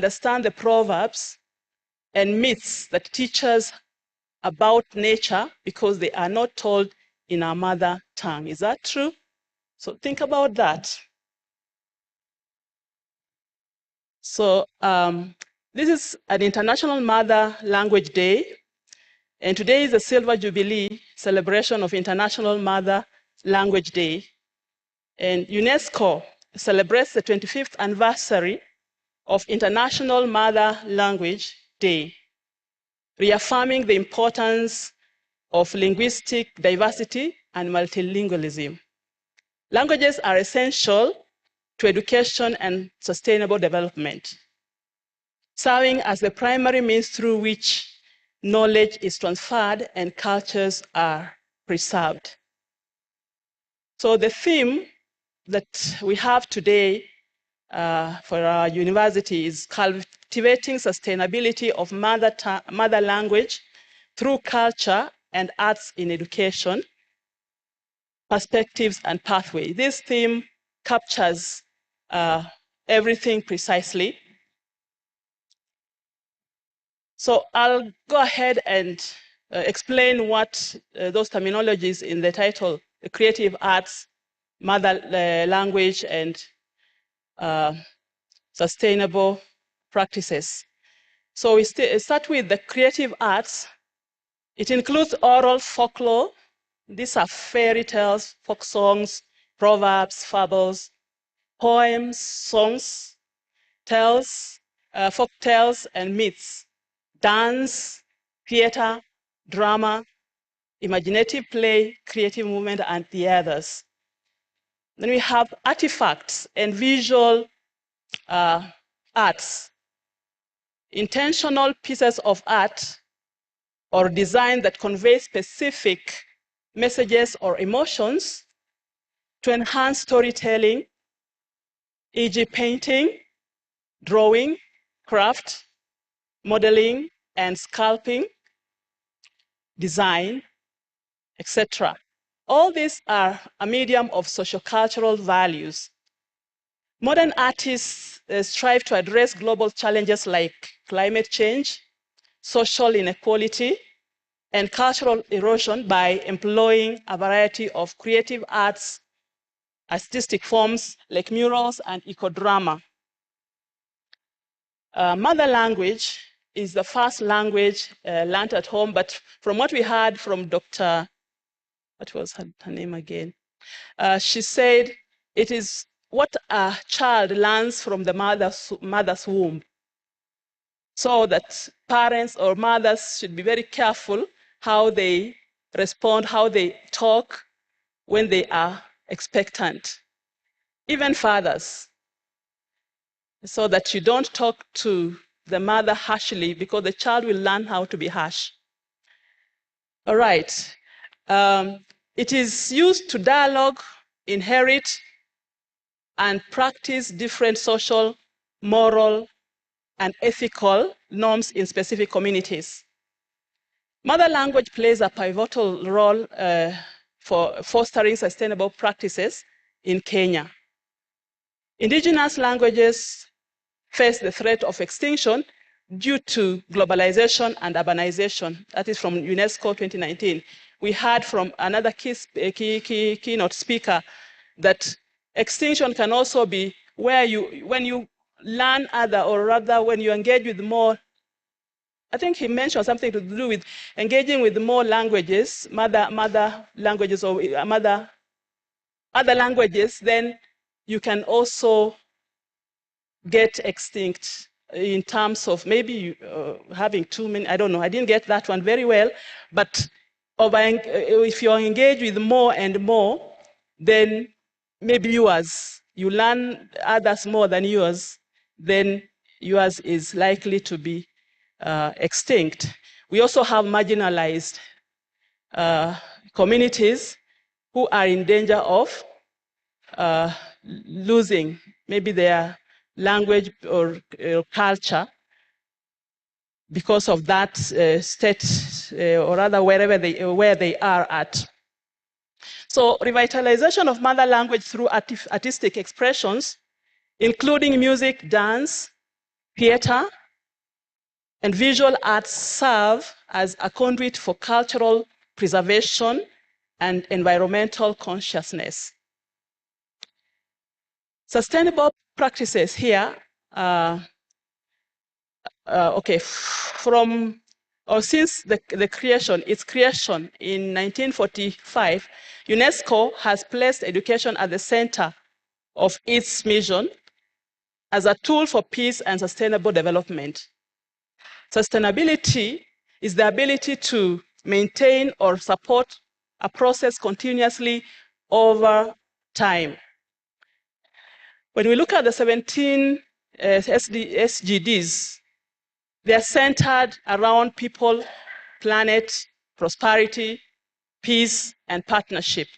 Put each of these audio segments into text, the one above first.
understand the proverbs and myths that teach us about nature because they are not told in our mother tongue. Is that true? So think about that. So this is an International Mother Language Day, and today is the Silver Jubilee celebration of International Mother Language Day. And UNESCO celebrates the 25th anniversary of International Mother Language Day, reaffirming the importance of linguistic diversity and multilingualism. Languages are essential to education and sustainable development, serving as the primary means through which knowledge is transferred and cultures are preserved. So the theme that we have today for our university is cultivating sustainability of mother language through culture and arts in education, perspectives and pathways. This theme captures everything precisely. So I'll go ahead and explain what those terminologies in the title, the creative arts, mother language, and sustainable practices. So we start with the creative arts. It includes oral folklore. These are fairy tales, folk songs, proverbs, fables, poems, songs, tales, folk tales, and myths, dance, theater, drama, imaginative play, creative movement, and the others. Then we have artifacts and visual arts, intentional pieces of art or design that convey specific messages or emotions to enhance storytelling, e.g. painting, drawing, craft, modeling, and sculpting, design, etc. All these are a medium of sociocultural values. Modern artists strive to address global challenges like climate change, social inequality, and cultural erosion by employing a variety of creative arts, artistic forms like murals and ecodrama. Mother language is the first language learned at home, but from what we heard from Dr. What was her name again? She said it is what a child learns from the mother's womb. So that parents or mothers should be very careful how they respond, how they talk when they are expectant. Even fathers, so that you don't talk to the mother harshly because the child will learn how to be harsh. All right. It is used to dialogue, inherit, and practice different social, moral, and ethical norms in specific communities. Mother language plays a pivotal role for fostering sustainable practices in Kenya. Indigenous languages face the threat of extinction due to globalization and urbanization. That is from UNESCO 2019. We heard from another keynote speaker that extinction can also be where when you learn other, or rather when you engage with more, I think he mentioned something to do with engaging with more languages, mother languages or other languages, then you can also get extinct in terms of maybe having too many, I don't know, I didn't get that one very well, but if you're engaged with more and more, then maybe you learn others more than yours, then yours is likely to be extinct. We also have marginalized communities who are in danger of losing maybe their language or culture because of that state or rather where they are at. So revitalization of mother language through artistic expressions, including music, dance, theater, and visual arts serve as a conduit for cultural preservation and environmental consciousness. Sustainable practices here, from or since its creation in 1945, UNESCO has placed education at the center of its mission as a tool for peace and sustainable development. Sustainability is the ability to maintain or support a process continuously over time. When we look at the 17 SDGs, they are centered around people, planet, prosperity, peace, and partnership.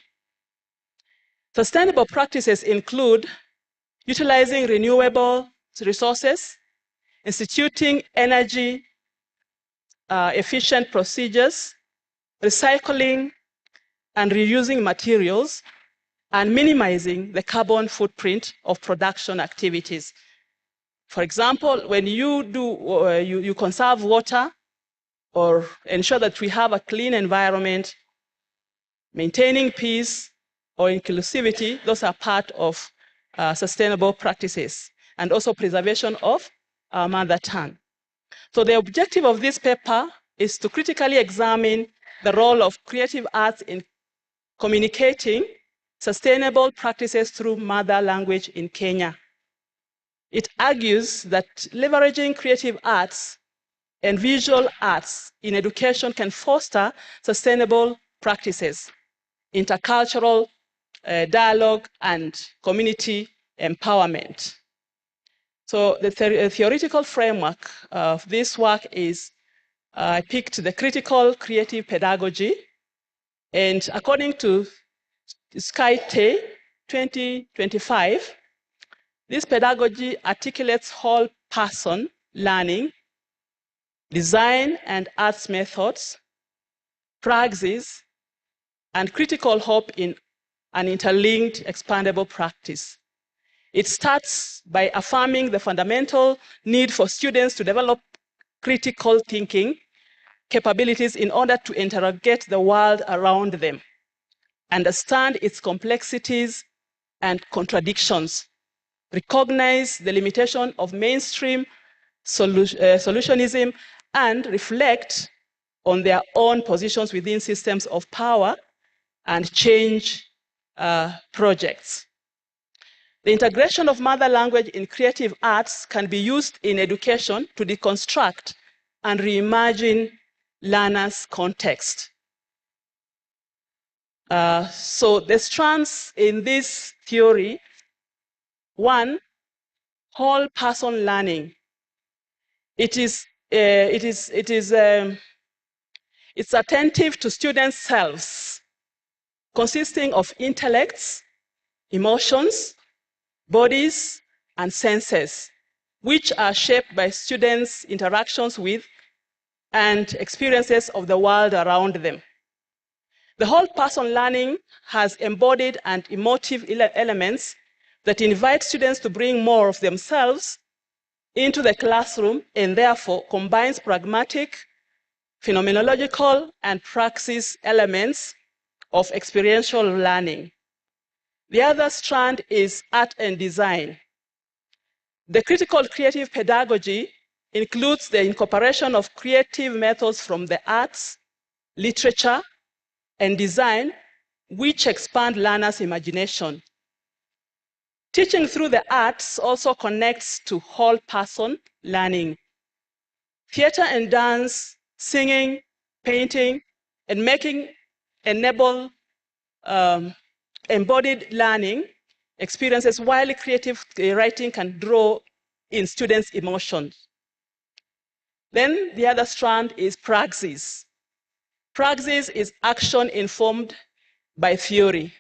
Sustainable practices include utilizing renewable resources, instituting energy efficient procedures, recycling and reusing materials, and minimizing the carbon footprint of production activities. For example, when you conserve water or ensure that we have a clean environment, maintaining peace or inclusivity, those are part of sustainable practices, and also preservation of our mother tongue. So the objective of this paper is to critically examine the role of creative arts in communicating sustainable practices through mother language in Kenya. It argues that leveraging creative arts and visual arts in education can foster sustainable practices, intercultural dialogue, and community empowerment. So the theoretical framework of this work is, I picked the critical creative pedagogy, and according to SkyTe 2025, this pedagogy articulates whole person learning, design and arts methods, praxis, and critical hope in an interlinked expandable practice. It starts by affirming the fundamental need for students to develop critical thinking capabilities in order to interrogate the world around them, understand its complexities and contradictions, recognize the limitation of mainstream solutionism, and reflect on their own positions within systems of power and change projects. The integration of mother language in creative arts can be used in education to deconstruct and reimagine learners' context. So the strands in this theory: one, whole person learning. It's attentive to students' selves, consisting of intellects, emotions, bodies, and senses, which are shaped by students' interactions with and experiences of the world around them. The whole person learning has embodied and emotive elements that invite students to bring more of themselves into the classroom, and therefore combines pragmatic, phenomenological, and praxis elements of experiential learning. The other strand is art and design. The critical creative pedagogy includes the incorporation of creative methods from the arts, literature, and design, which expand learners' imagination. Teaching through the arts also connects to whole person learning. Theater and dance, singing, painting, and making enable embodied learning experiences, while creative writing can draw in students' emotions. Then the other strand is praxis. Praxis is action informed by theory,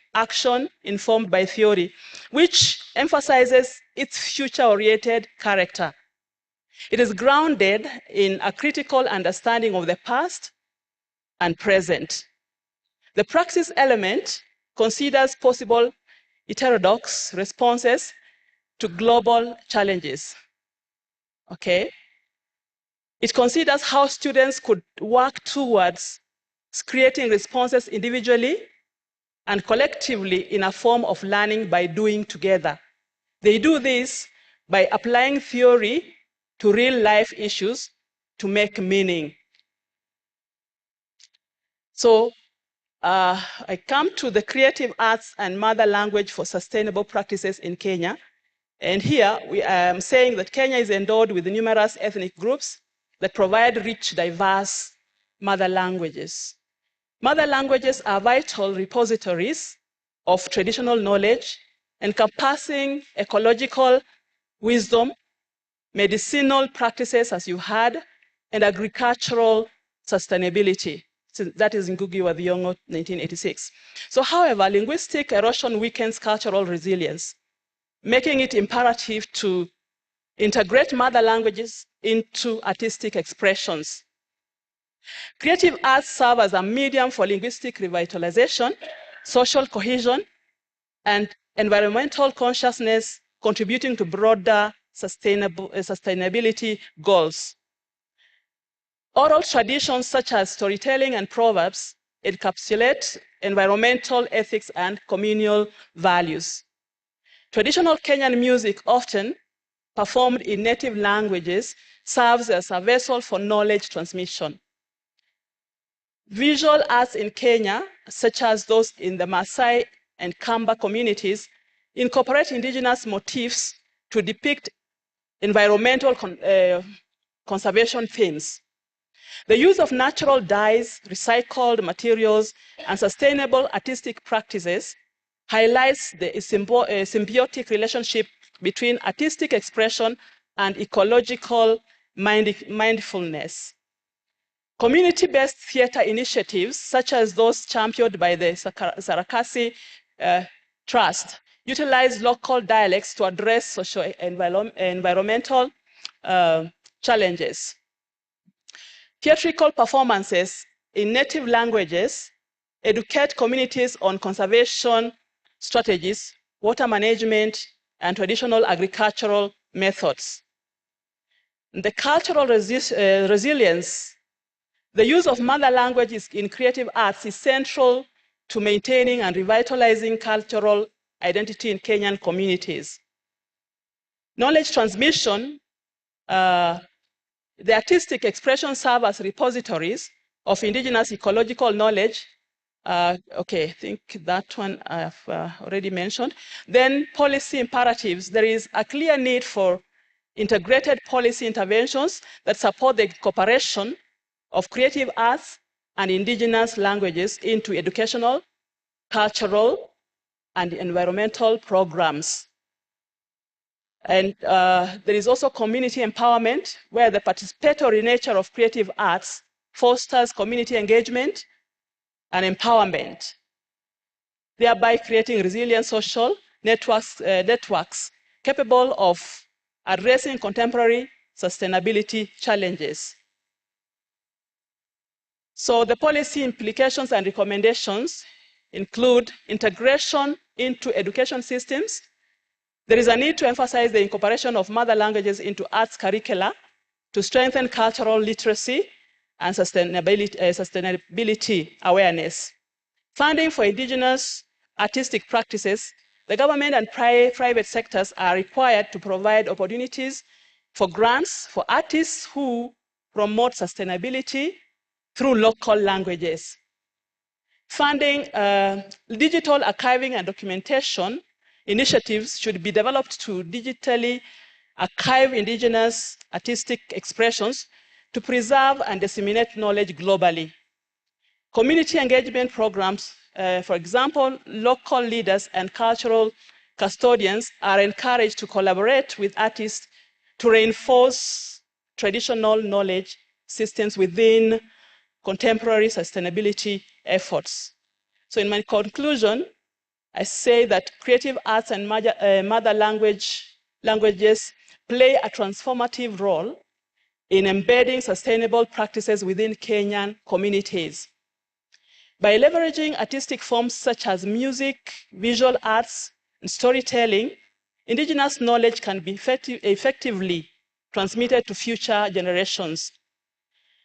which emphasizes its future-oriented character. It is grounded in a critical understanding of the past and present. The praxis element considers possible heterodox responses to global challenges. Okay. It considers how students could work towards creating responses individually and collectively in a form of learning by doing together. They do this by applying theory to real life issues to make meaning. So I come to the creative arts and mother language for sustainable practices in Kenya. And here we are saying that Kenya is endowed with numerous ethnic groups that provide rich, diverse mother languages. Mother languages are vital repositories of traditional knowledge encompassing ecological wisdom, medicinal practices, as you heard, and agricultural sustainability. So that is Ngugi wa Thiong'o, 1986. So however, linguistic erosion weakens cultural resilience, making it imperative to integrate mother languages into artistic expressions. Creative arts serve as a medium for linguistic revitalization, social cohesion, and environmental consciousness, contributing to broader sustainability goals. Oral traditions such as storytelling and proverbs encapsulate environmental ethics and communal values. Traditional Kenyan music, often performed in native languages, serves as a vessel for knowledge transmission. Visual arts in Kenya, such as those in the Maasai and Kamba communities, incorporate indigenous motifs to depict environmental conservation themes. The use of natural dyes, recycled materials, and sustainable artistic practices highlights the symbiotic relationship between artistic expression and ecological mindfulness. Community-based theater initiatives, such as those championed by the Sarakasi Trust, utilize local dialects to address socio-environmental challenges. Theatrical performances in native languages educate communities on conservation strategies, water management, and traditional agricultural methods. The cultural resilience, the use of mother languages in creative arts is central to maintaining and revitalizing cultural identity in Kenyan communities. Knowledge transmission, the artistic expressions serve as repositories of indigenous ecological knowledge. Okay, I think that one I've already mentioned. Then policy imperatives. There is a clear need for integrated policy interventions that support the cooperation of creative arts and indigenous languages into educational, cultural, and environmental programs. And there is also community empowerment, where the participatory nature of creative arts fosters community engagement and empowerment, thereby creating resilient social networks capable of addressing contemporary sustainability challenges. So the policy implications and recommendations include integration into education systems. There is a need to emphasize the incorporation of mother languages into arts curricula to strengthen cultural literacy and sustainability awareness. Funding for indigenous artistic practices, the government and private sectors are required to provide opportunities for grants for artists who promote sustainability through local languages. Funding digital archiving and documentation initiatives should be developed to digitally archive indigenous artistic expressions to preserve and disseminate knowledge globally. Community engagement programs, for example, local leaders and cultural custodians are encouraged to collaborate with artists to reinforce traditional knowledge systems within contemporary sustainability efforts. So in my conclusion, I say that creative arts and mother languages play a transformative role in embedding sustainable practices within Kenyan communities. By leveraging artistic forms such as music, visual arts, and storytelling, indigenous knowledge can be effectively transmitted to future generations.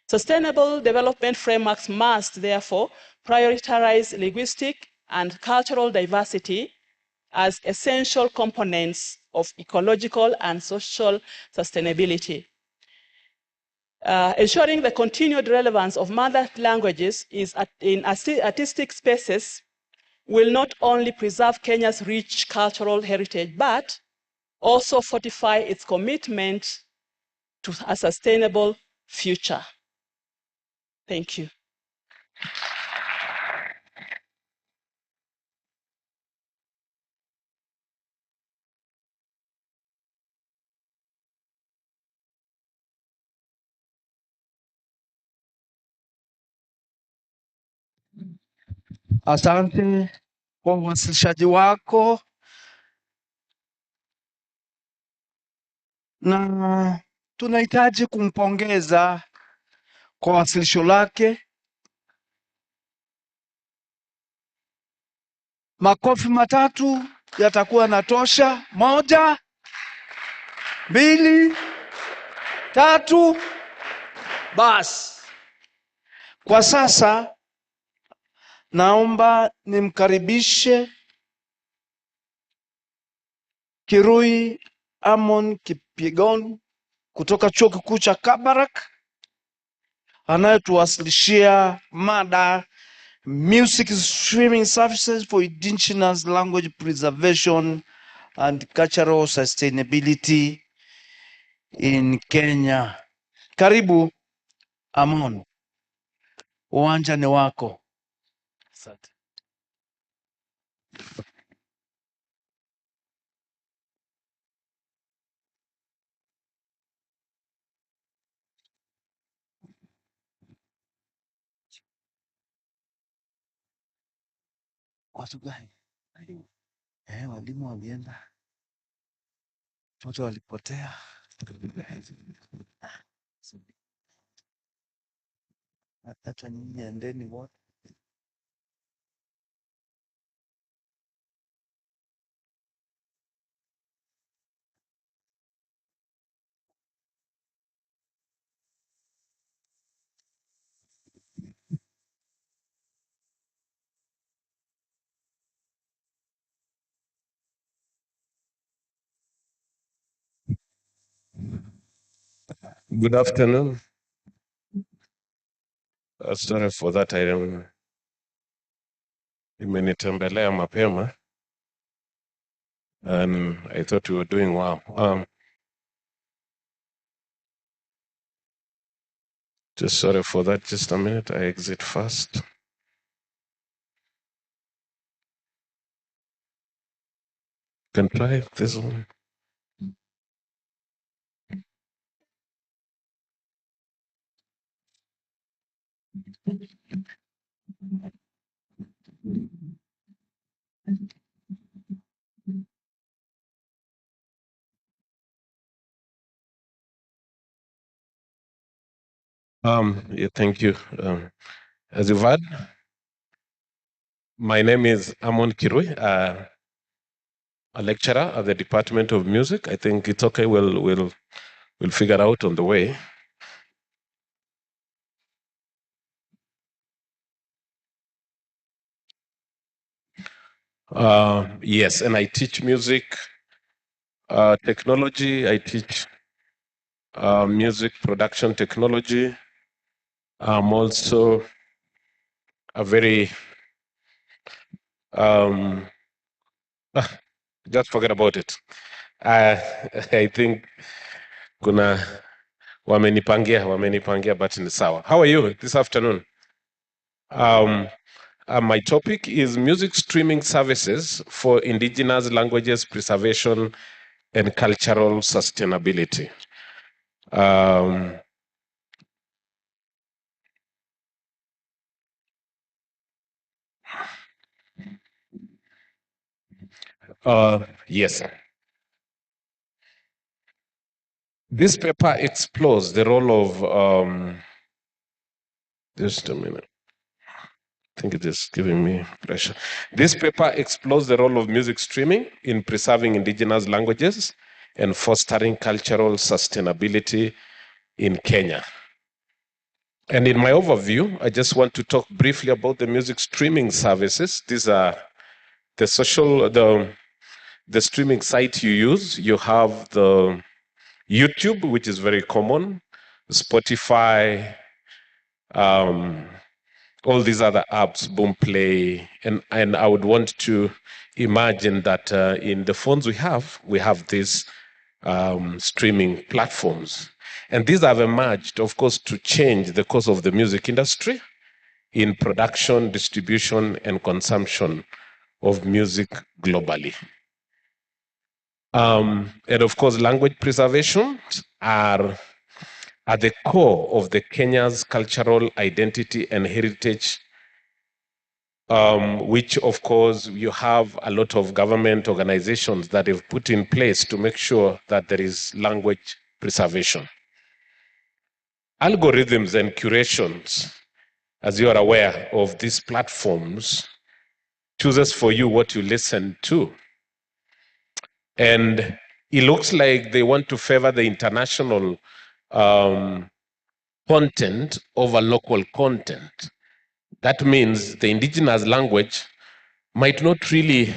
Sustainable development frameworks must, therefore, prioritize linguistic and cultural diversity as essential components of ecological and social sustainability. Ensuring the continued relevance of mother languages in artistic spaces will not only preserve Kenya's rich cultural heritage, but also fortify its commitment to a sustainable future. Thank you. Asante kwa uwasilishaji wako, na tunahitaji kumpongeza kwa wasilisho lake. Makofi matatu yatakuwa natosha. 1, 2, 3. Basi kwa sasa naomba nimkaribishe Kirui Amon Kipyegon kutoka Chuo Kikuu cha Kabarak, anayetuwasilishia mada Music Streaming Services for Indigenous Language Preservation and Cultural Sustainability in Kenya. Karibu Amon, uwanja ni wako. Asante. Watu gani? Walimu walienda, watoto walipotea. Hata nyinyi endeni wote. Good afternoon. Sorry for that. Imenitembelea mapema and I thought we were doing well. Just sorry for that. Just a minute. I exit first. Can try this one. Yeah, thank you. As you've heard, my name is Amon Kirui, a lecturer at the Department of Music. I think it's okay. We'll figure out on the way. Yes, and I teach music technology. I teach music production technology. I'm also a very just forget about it. I think kuna wamenipangia but ni sawa. How are you this afternoon? My topic is music streaming services for indigenous languages preservation and cultural sustainability. Yes. This paper explores the role of just a minute. I think it is giving me pressure. This paper explores the role of music streaming in preserving indigenous languages and fostering cultural sustainability in Kenya. And in my overview, I just want to talk briefly about the music streaming services. These are the streaming site you use. You have the YouTube, which is very common, Spotify, all these other apps, Boomplay, and I would want to imagine that in the phones we have these streaming platforms. And these have emerged, of course, to change the course of the music industry in production, distribution, and consumption of music globally. And of course, language preservation are at the core of the Kenya's cultural identity and heritage, which of course you have a lot of government organizations that have put in place to make sure that there is language preservation. Algorithms and curations, as you are aware of these platforms, chooses for you what you listen to. And it looks like they want to favor the international content over local content. That means the indigenous language might not really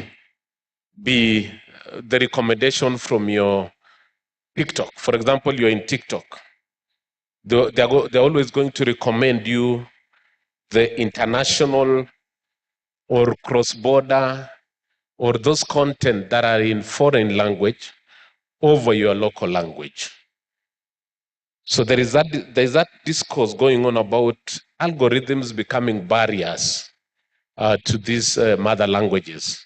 be the recommendation from your TikTok. For example, you're in TikTok. They're always going to recommend you the international or cross-border or those content that are in foreign language over your local language. So there is that discourse going on about algorithms becoming barriers to these mother languages,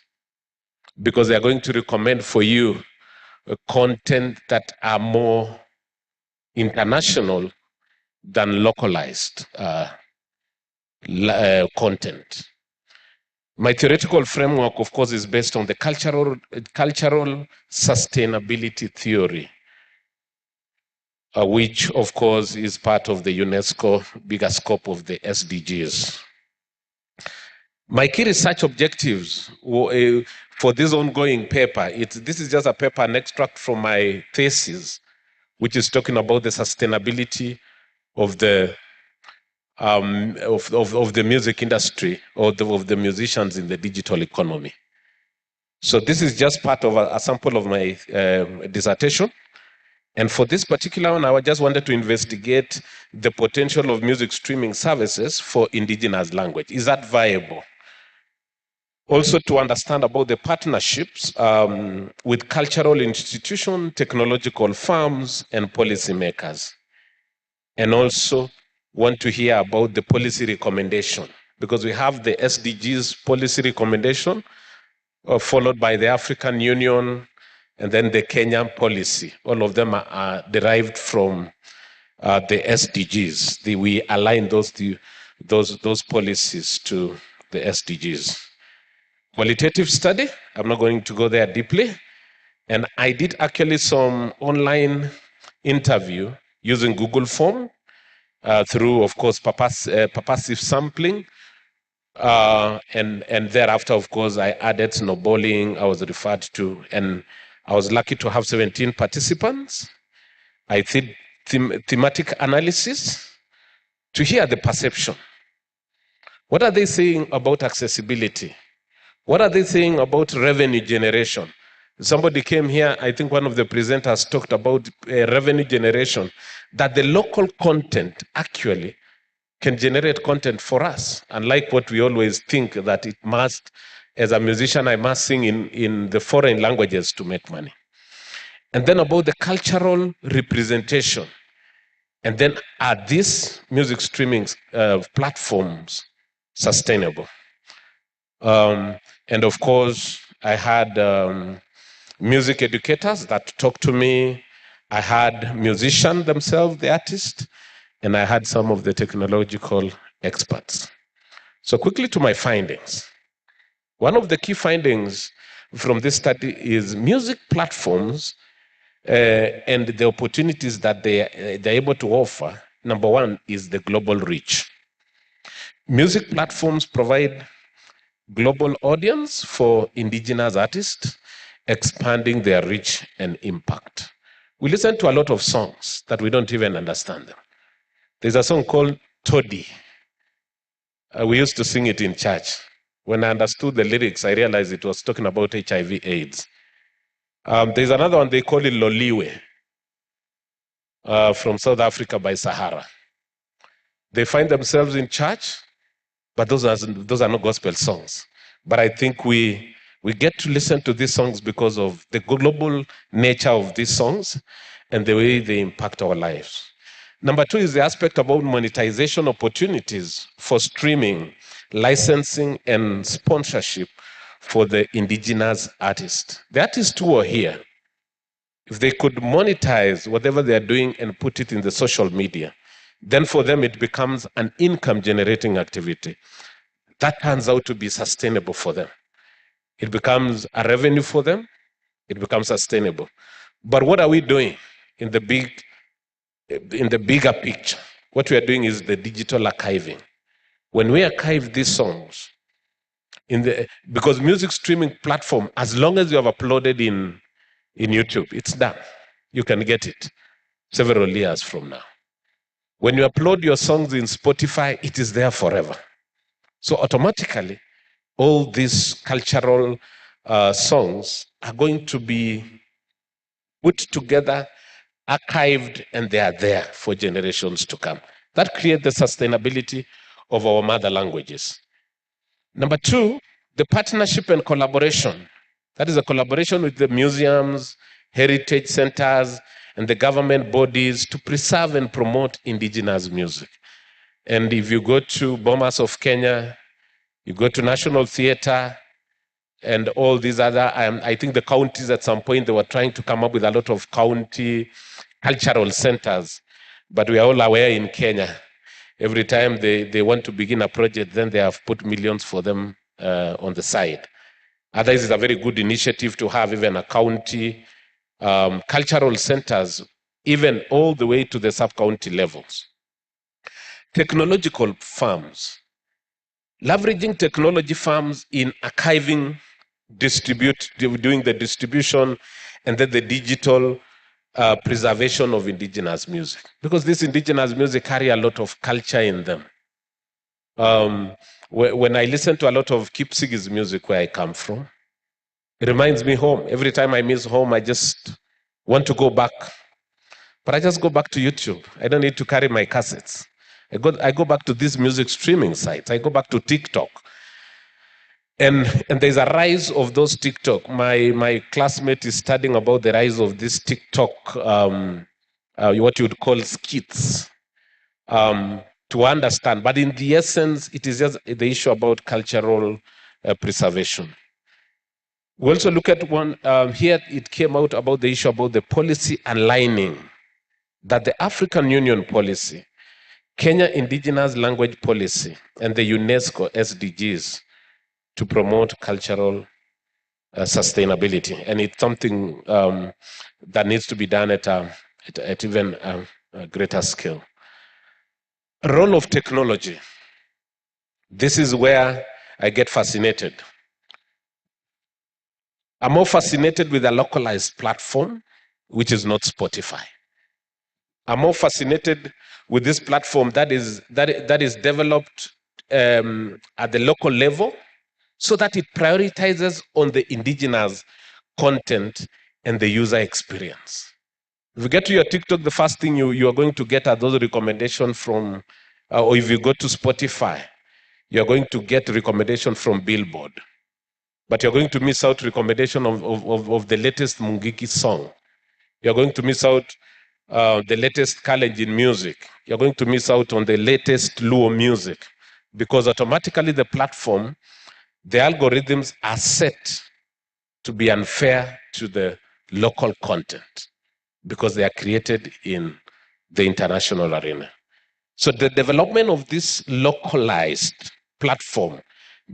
because they are going to recommend for you content that are more international than localized content. My theoretical framework, of course, is based on the cultural sustainability theory, which, of course, is part of the UNESCO bigger scope of the SDGs. My key research objectives for this ongoing paper, this is just a paper, an extract from my thesis, which is talking about the sustainability of the of the music industry, or of the musicians in the digital economy. So this is just part of a sample of my dissertation. And for this particular one, I just wanted to investigate the potential of music streaming services for indigenous language. Is that viable? Also to understand about the partnerships with cultural institutions, technological firms, and policymakers. And also want to hear about the policy recommendation, because we have the SDGs policy recommendation, followed by the African Union, and then the Kenyan policy. All of them are derived from the SDGs. We align those policies to the SDGs. Qualitative study, I'm not going to go there deeply. And I did actually some online interview using Google Form through, of course, purposive sampling. And thereafter, of course, I added snowballing. I was referred to, and I was lucky to have 17 participants. I did thematic analysis to hear the perception. What are they saying about accessibility? What are they saying about revenue generation? Somebody came here, I think one of the presenters talked about revenue generation, that the local content actually can generate content for us. Unlike what we always think that it must, as a musician, I must sing in the foreign languages to make money. And then about the cultural representation. And then are these music streaming platforms sustainable? And of course, I had music educators that talked to me. I had musicians themselves, the artists, and I had some of the technological experts. So quickly to my findings. One of the key findings from this study is music platforms and the opportunities that they're able to offer. Number one is the global reach. Music platforms provide global audience for indigenous artists, expanding their reach and impact. We listen to a lot of songs that we don't even understand them. There's a song called Toddy. We used to sing it in church. When I understood the lyrics, I realized it was talking about HIV/AIDS. There's another one, they call it Loliwe, from South Africa by Sahara. They find themselves in church, but those are not gospel songs. But I think we get to listen to these songs because of the global nature of these songs and the way they impact our lives. Number two is the aspect about monetization opportunities for streaming, licensing, and sponsorship for the indigenous artists. The artists who are here, if they could monetize whatever they are doing and put it in the social media, then for them it becomes an income generating activity. That turns out to be sustainable for them. It becomes a revenue for them. It becomes sustainable. But what are we doing in the bigger picture? What we are doing is the digital archiving. When we archive these songs, because music streaming platform, as long as you have uploaded in YouTube, it's done. You can get it several years from now. When you upload your songs in Spotify, it is there forever. So automatically, all these cultural songs are going to be put together, archived, and they are there for generations to come. That creates the sustainability of our mother languages. Number two, the partnership and collaboration. That is a collaboration with the museums, heritage centers, and the government bodies to preserve and promote indigenous music. And if you go to Bomas of Kenya, you go to National Theatre, and all these other, I think the counties at some point, they were trying to come up with a lot of county cultural centers. But we are all aware in Kenya, every time they want to begin a project, then they have put millions for them on the side. Otherwise, it's a very good initiative to have even a county cultural centers, even all the way to the sub-county levels. Technological farms. Leveraging technology farms in archiving, doing the distribution, and then the digital preservation of indigenous music. Because this indigenous music carry a lot of culture in them. When I listen to a lot of Kipsigis music where I come from, it reminds me home. Every time I miss home, I just want to go back. But I just go back to YouTube. I don't need to carry my cassettes. I go back to these music streaming sites. I go back to TikTok. And there's a rise of those TikTok. My classmate is studying about the rise of this TikTok, what you would call skits, to understand. But in the essence, it is just the issue about cultural preservation. We also look at one, here it came out about the issue about the policy aligning, that the African Union policy, Kenya Indigenous Language Policy, and the UNESCO SDGs to promote cultural sustainability. And it's something that needs to be done at even a greater scale. Role of technology. This is where I get fascinated. I'm more fascinated with a localized platform, which is not Spotify. I'm more fascinated with this platform that is developed at the local level, so that it prioritizes on the indigenous content and the user experience. If you get to your TikTok, the first thing you are going to get are those recommendations from, or if you go to Spotify, you're going to get recommendation from Billboard. But you're going to miss out recommendation of the latest Mungiki song. You're going to miss out the latest Kalenjin music. You're going to miss out on the latest Luo music, because automatically the platform, the algorithms are set to be unfair to the local content because they are created in the international arena. So the development of this localized platform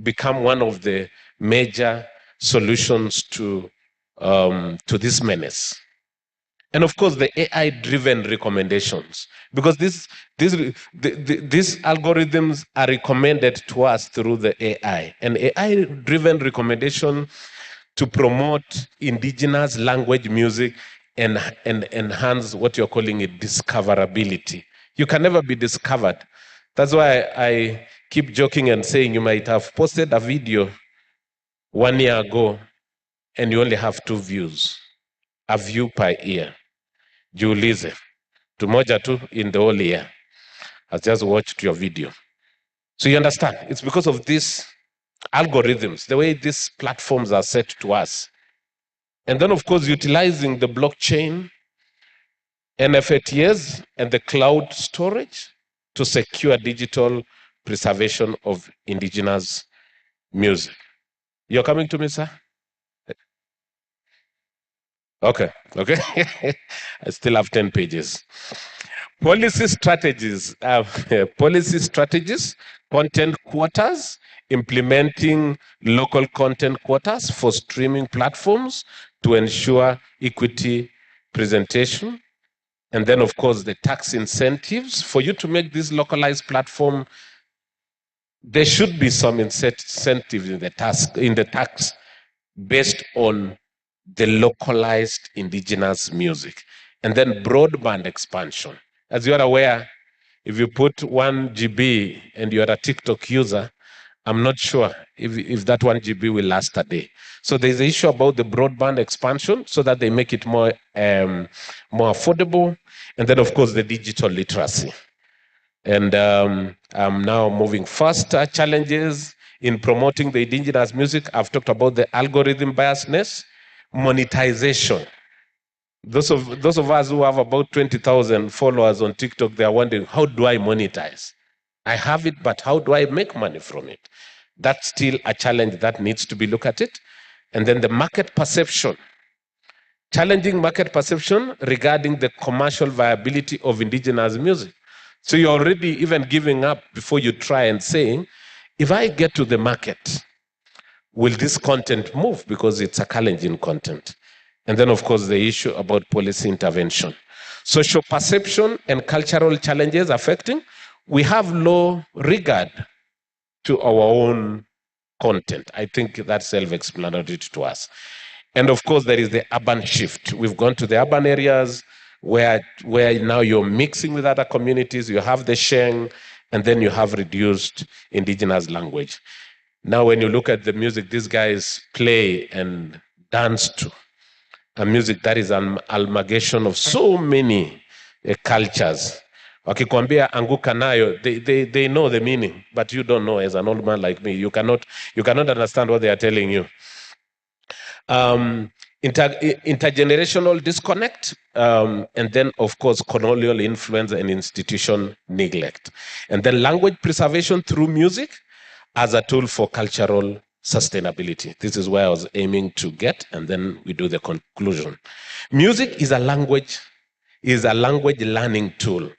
become one of the major solutions to this menace. And of course, the AI-driven recommendations, because these algorithms are recommended to us through the AI. And AI-driven recommendation to promote indigenous language music and enhance what you're calling it discoverability. You can never be discovered. That's why I keep joking and saying you might have posted a video 1 year ago and you only have 2 views, a view per year. Jiulize, tumoja tu in the whole year has just watched your video. So you understand, it's because of these algorithms, the way these platforms are set to us. And then, of course, utilizing the blockchain, NFTs, and the cloud storage to secure digital preservation of indigenous music. You're coming to me, sir? Okay. I still have 10 pages. Policy strategies, content quotas, implementing local content quotas for streaming platforms to ensure equity presentation. And then, of course, the tax incentives. For you to make this localized platform, there should be some incentives in the tax based on the localized indigenous music. And then broadband expansion. As you are aware, if you put 1 GB and you're a TikTok user, I'm not sure if that 1 GB will last a day. So there's an issue about the broadband expansion so that they make it more affordable. And then, of course, the digital literacy. And I'm now moving faster. Challenges in promoting the indigenous music. I've talked about the algorithm biasness, monetization. Those of us who have about 20,000 followers on TikTok, they are wondering, how do I monetize? I have it, but how do I make money from it? That's still a challenge that needs to be looked at it. And then the market perception. Challenging market perception regarding the commercial viability of indigenous music. So you're already even giving up before you try and saying, if I get to the market, will this content move? Because it's a challenging content. And then, of course, the issue about policy intervention. Social perception and cultural challenges affecting. We have low regard to our own content. I think that's self-explanatory to us. And of course, there is the urban shift. We've gone to the urban areas where now you're mixing with other communities, you have the Sheng, and then you have reduced indigenous language. Now, when you look at the music these guys play and dance to, a music that is an amalgamation of so many cultures. Wakikwambia anguka nayo, they know the meaning, but you don't know as an old man like me. You cannot understand what they are telling you. Intergenerational disconnect, and then, of course, colonial influence and institution neglect. And then language preservation through music as a tool for cultural sustainability. This is where I was aiming to get, and then we do the conclusion. Music is a language learning tool.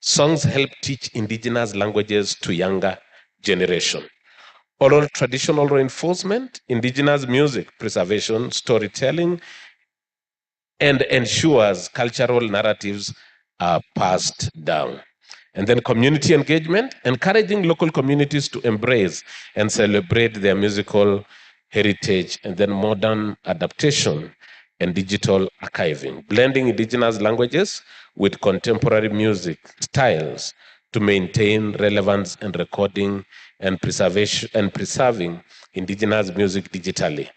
Songs help teach indigenous languages to younger generation. Oral traditional reinforcement, indigenous music preservation, storytelling, and ensures cultural narratives are passed down. And then community engagement, encouraging local communities to embrace and celebrate their musical heritage, and then modern adaptation and digital archiving, blending indigenous languages with contemporary music styles to maintain relevance and recording and preserving indigenous music digitally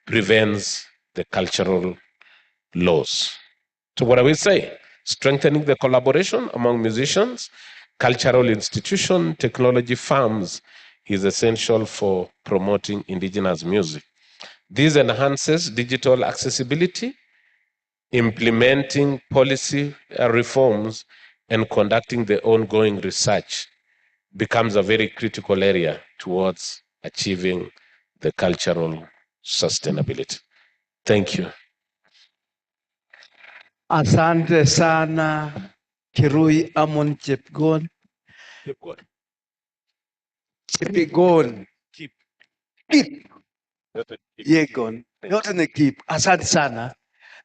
prevents the cultural loss. So what do we say? Strengthening the collaboration among musicians, cultural institutions, technology firms is essential for promoting indigenous music. This enhances digital accessibility, implementing policy reforms, and conducting the ongoing research becomes a very critical area towards achieving the cultural sustainability. Thank you. Asante sana Kirui Amon Chepgon. Chepigon. Kip. Yegon. Yote ni Kip. Asante sana.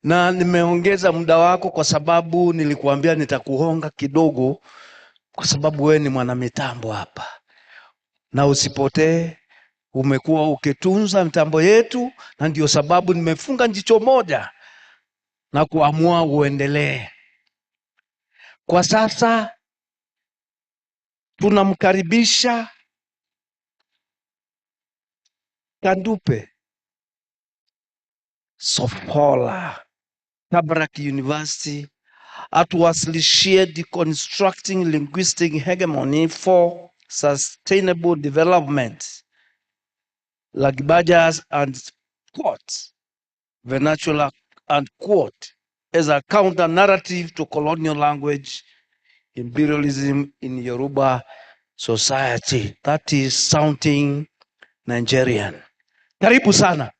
Na nimeongeza muda wako kwa sababu nilikuambia nitakuhonga kidogo kwa sababu wewe ni mwanamitambo hapa. Na usipotee, umekuwa ukitunza mitambo yetu, na ndio sababu nimefunga jicho moja na kuamua uendelee. Kwa sasa tunamkaribisha Kandupe Sofola, Kabarak University, atuwasilishie Deconstructing Linguistic Hegemony for Sustainable Development, Lagbajas and quote, vernacular and quote, as a counter-narrative to colonial language imperialism in Yoruba society. That is sounding Nigerian. Karibu sana.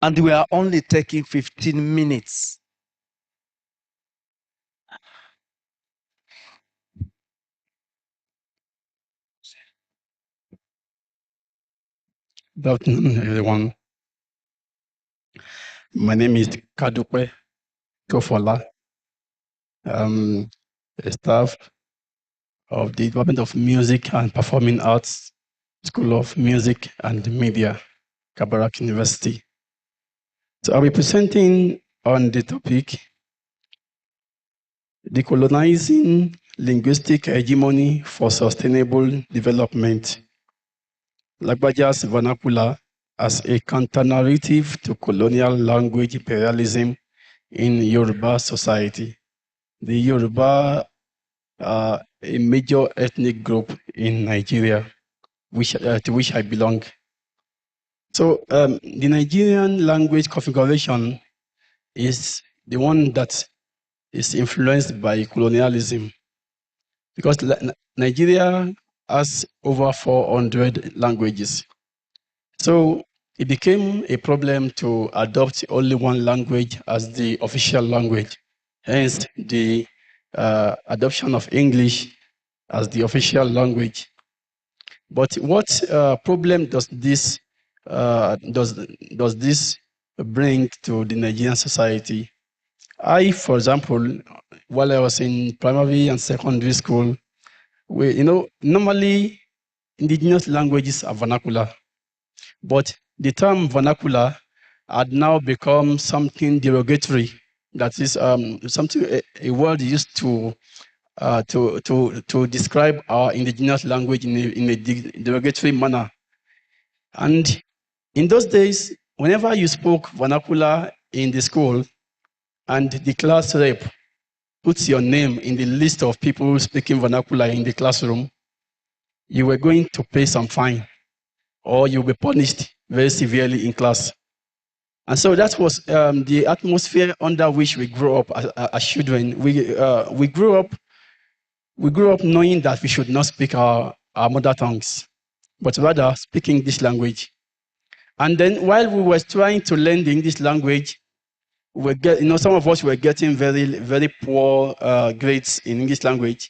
And we are only taking 15 minutes. Good afternoon, everyone. My name is Kadupe Kofola. I'm a staff of the Department of Music and Performing Arts, School of Music and Media, Kabarak University. So I'll be presenting on the topic, Decolonizing Linguistic Hegemony for Sustainable Development, Lagbaja's Vernacular as a counter-narrative to colonial language imperialism in Yoruba society. The Yoruba are a major ethnic group in Nigeria, to which I belong. So the Nigerian language configuration is the one that is influenced by colonialism, because Nigeria has over 400 languages. So it became a problem to adopt only one language as the official language, hence the adoption of English as the official language. But what problem does this bring to the Nigerian society? I, for example, while I was in primary and secondary school, normally indigenous languages are vernacular, but the term vernacular had now become something derogatory. That is something a word used to describe our indigenous language in a derogatory manner. And in those days, whenever you spoke vernacular in the school and the class rep puts your name in the list of people speaking vernacular in the classroom, you were going to pay some fine or you'll be punished very severely in class. And so that was the atmosphere under which we grew up as children. We grew up knowing that we should not speak our mother tongues, but rather speak English language. And then while we were trying to learn the English language, some of us were getting very, very poor grades in English language.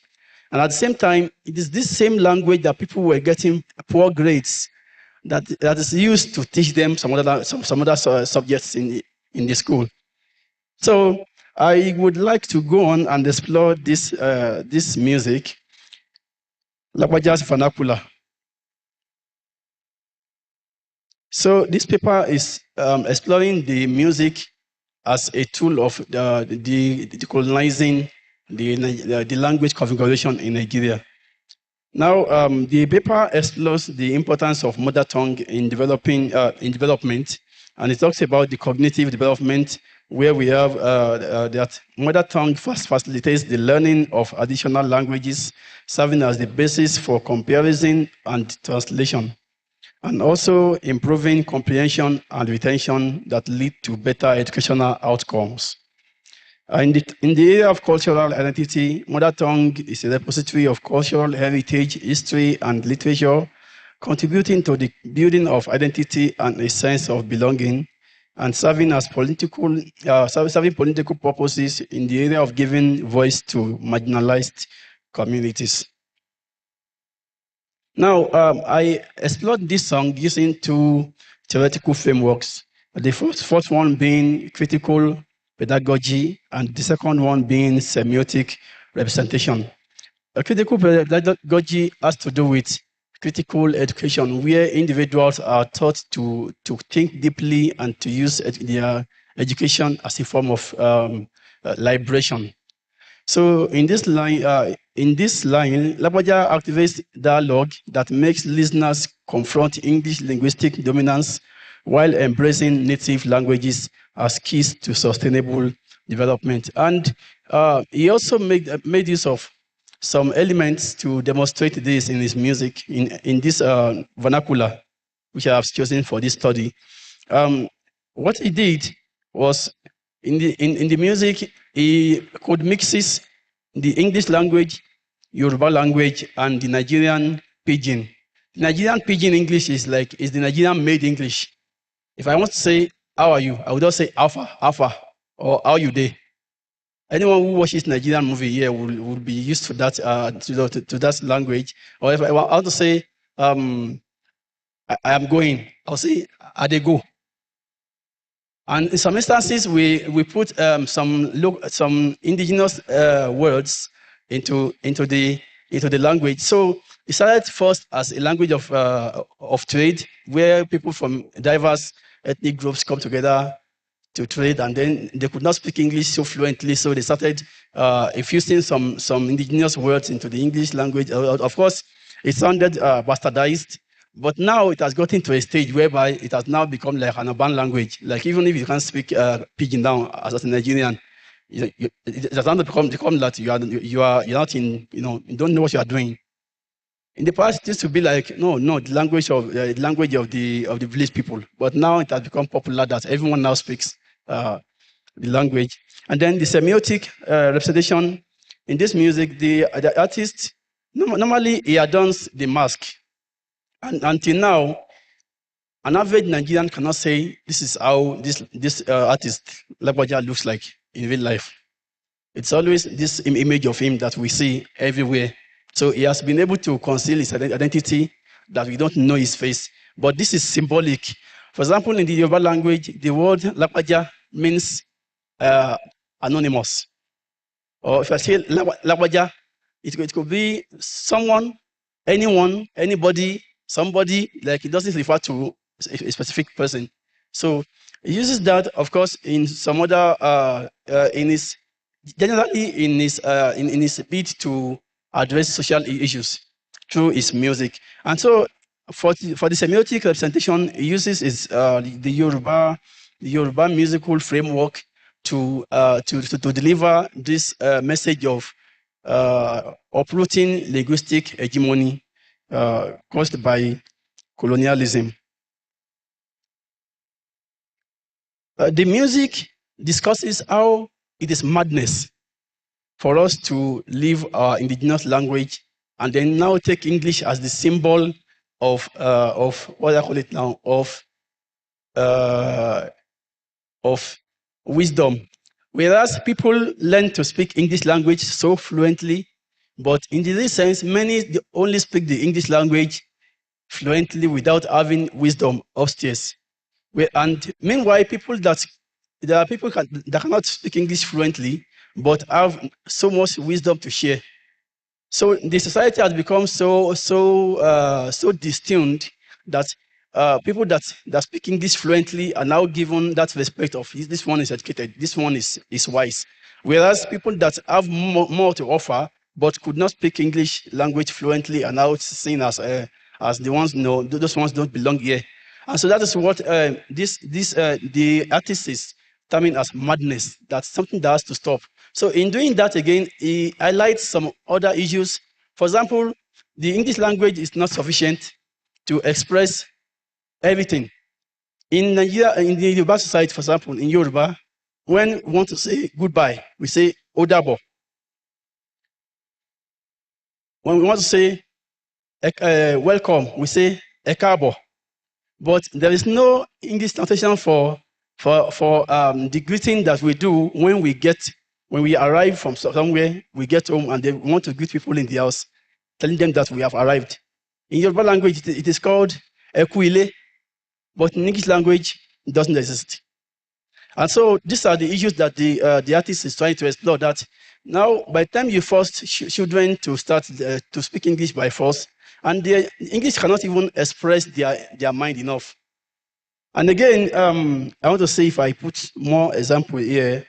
And at the same time, it is this same language that people were getting poor grades that is used to teach them some other subjects in the school. So I would like to go on and explore this music, Lagbaja's vernacular. So this paper is exploring the music as a tool of decolonizing the language configuration in Nigeria. Now, the paper explores the importance of mother tongue in development, and it talks about the cognitive development, where we have that mother tongue facilitates the learning of additional languages, serving as the basis for comparison and translation, and also improving comprehension and retention that lead to better educational outcomes. In the area of cultural identity, mother tongue is a repository of cultural heritage, history, and literature, contributing to the building of identity and a sense of belonging, and serving political purposes in the area of giving voice to marginalized communities. Now, I explored this song using two theoretical frameworks. The first one being critical pedagogy, and the second one being semiotic representation. A critical pedagogy has to do with critical education, where individuals are taught to think deeply and to use their education as a form of liberation. So in this line, Labaja activates dialogue that makes listeners confront English linguistic dominance while embracing native languages as keys to sustainable development. And he also made use of some elements to demonstrate this in his music, in this vernacular, which I have chosen for this study. What he did was, in the music, he could mixes the English language, Yoruba language, and the Nigerian pidgin. The Nigerian pidgin English is the Nigerian made English. If I want to say, how are you? I would just say alpha, alpha, or how you day. Anyone who watches Nigerian movie here will be used to that to that language. Or if I want to say I am going, I'll say I they go. And in some instances, we put some indigenous words into the language. So it started first as a language of trade, where people from diverse ethnic groups come together to trade, and then they could not speak English so fluently, so they started infusing some indigenous words into the English language. Of course, it sounded bastardized, but now it has gotten to a stage whereby it has now become like an urban language. Like even if you can't speak pidgin down as a Nigerian, it has now become that you're not in, you don't know what you are doing. In the past, it used to be like, no, the language of the village people. But now it has become popular that everyone now speaks the language. And then the semiotic representation in this music, the artist normally he adorns the mask. And until now, an average Nigerian cannot say this is how this artist Lagbaja looks like in real life. It's always this image of him that we see everywhere. So he has been able to conceal his identity, that we don't know his face. But this is symbolic. For example, in the Yoruba language, the word Lagbaja means anonymous. Or if I say Lagbaja, it could be someone, anyone, anybody, somebody, like it doesn't refer to a specific person. So he uses that, of course, in some other, generally in his bid to address social issues through his music. And so for the semiotic representation, he uses the Yoruba musical framework to deliver this message of uprooting linguistic hegemony caused by colonialism. The music discusses how it is madness for us to leave our indigenous language and then now take English as the symbol of what I call it now, of wisdom. Whereas people learn to speak English language so fluently, but in this sense, many only speak the English language fluently without having wisdom upstairs. And meanwhile, there are people that cannot speak English fluently, but have so much wisdom to share. So the society has become so distuned that people that speak English fluently are now given that respect of this one is educated, this one is wise. Whereas people that have more to offer but could not speak English language fluently are now seen as the ones, those ones don't belong here. And so that is what the artist is terming as madness. That's something that has to stop. So in doing that again, he highlights some other issues. For example, the English language is not sufficient to express everything. In Nigeria, in the Yoruba society, for example, in Yoruba, when we want to say goodbye, we say Odabo. When we want to say welcome, we say Ekabo. But there is no English translation for the greeting that we do when we arrive from somewhere, we get home and they want to greet people in the house, telling them that we have arrived. In Yoruba language, it is called Ekuile, but in English language, it doesn't exist. And so these are the issues that the artist is trying to explore. That now, by the time you force children to start to speak English by force, and the English cannot even express their mind enough. And again, I want to say, if I put more example here,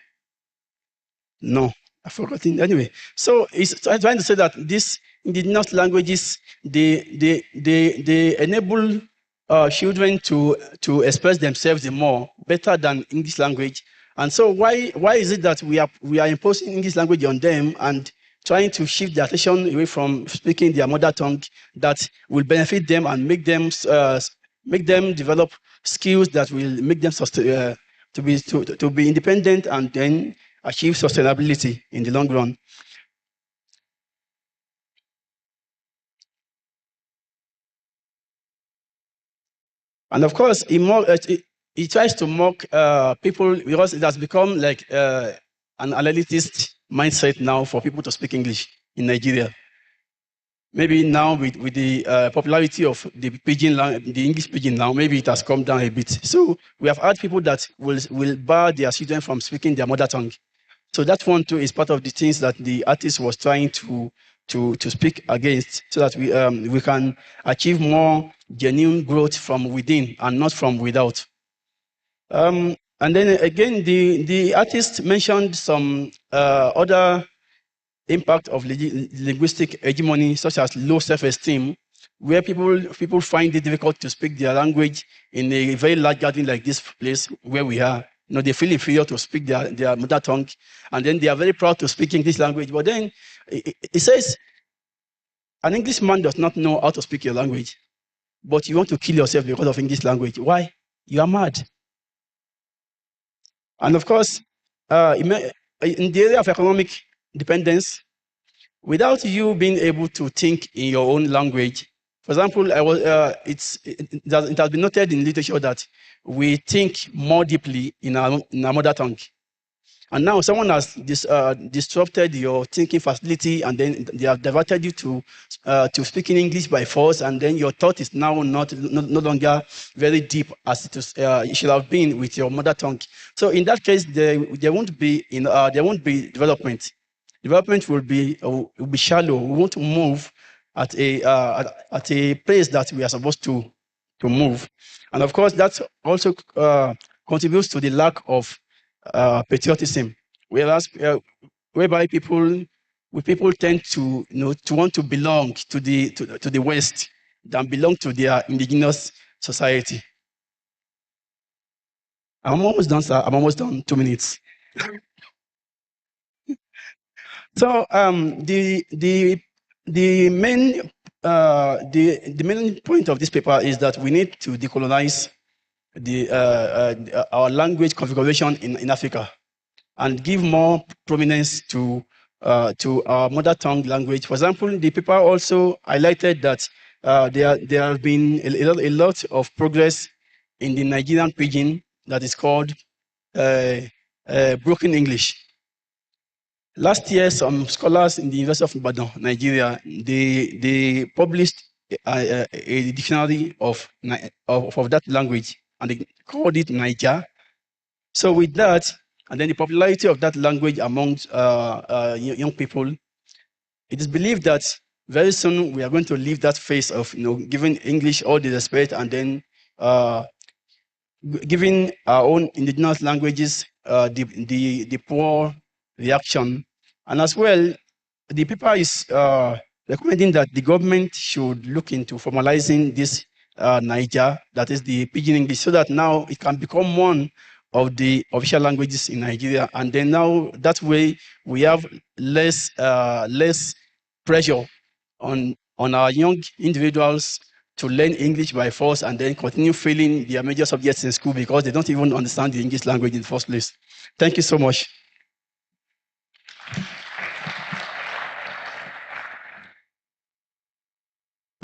no, I forgot it. Anyway, so it's trying to say that these indigenous languages, they enable children to express themselves more better than English language. And so why is it that we are imposing English language on them and trying to shift their attention away from speaking their mother tongue that will benefit them and make them develop skills that will make them to be independent and then achieve sustainability in the long run. And of course, he tries to mock people because it has become like an elitist mindset now for people to speak English in Nigeria. Maybe now with the popularity of the English pidgin now, maybe it has come down a bit. So we have had people that will bar their children from speaking their mother tongue. So that one too is part of the things that the artist was trying to speak against, so that we can achieve more genuine growth from within and not from without. And then again, the artist mentioned some other impact of linguistic hegemony, such as low self-esteem, where people find it difficult to speak their language in a very large gathering like this place where we are. They feel inferior to speak their mother tongue, and then they are very proud to speak English language. But then it says an Englishman does not know how to speak your language, but you want to kill yourself because of English language. Why? You are mad. And of course, in the area of economic dependence, without you being able to think in your own language, for example, it has been noted in literature that we think more deeply in our mother tongue. And now someone has disrupted your thinking facility, and then they have diverted you to speaking English by force, and then your thought is now no longer very deep as it should have been with your mother tongue. So in that case, there won't be development. Development will be shallow. We won't move at a pace that we are supposed to move. And of course, that also contributes to the lack of patriotism, whereas whereby people tend to want to belong to the West than belong to their indigenous society. I'm almost done, sir. I'm almost done. 2 minutes. So the main point of this paper is that we need to decolonize our language configuration in Africa and give more prominence to our mother tongue language. For example, the paper also highlighted that there have been a lot of progress in the Nigerian pidgin that is called broken English. Last year, some scholars in the University of Ibadan, Nigeria, they published a dictionary of that language, and they called it Niger. So with that, and then the popularity of that language among young people, it is believed that very soon we are going to leave that phase of giving English all the respect, and then giving our own indigenous languages the poor reaction. And as well, the paper is recommending that the government should look into formalizing this Niger, that is the pidgin English, so that now it can become one of the official languages in Nigeria. And then now that way we have less pressure on our young individuals to learn English by force and then continue failing their major subjects in school because they don't even understand the English language in the first place. Thank you so much.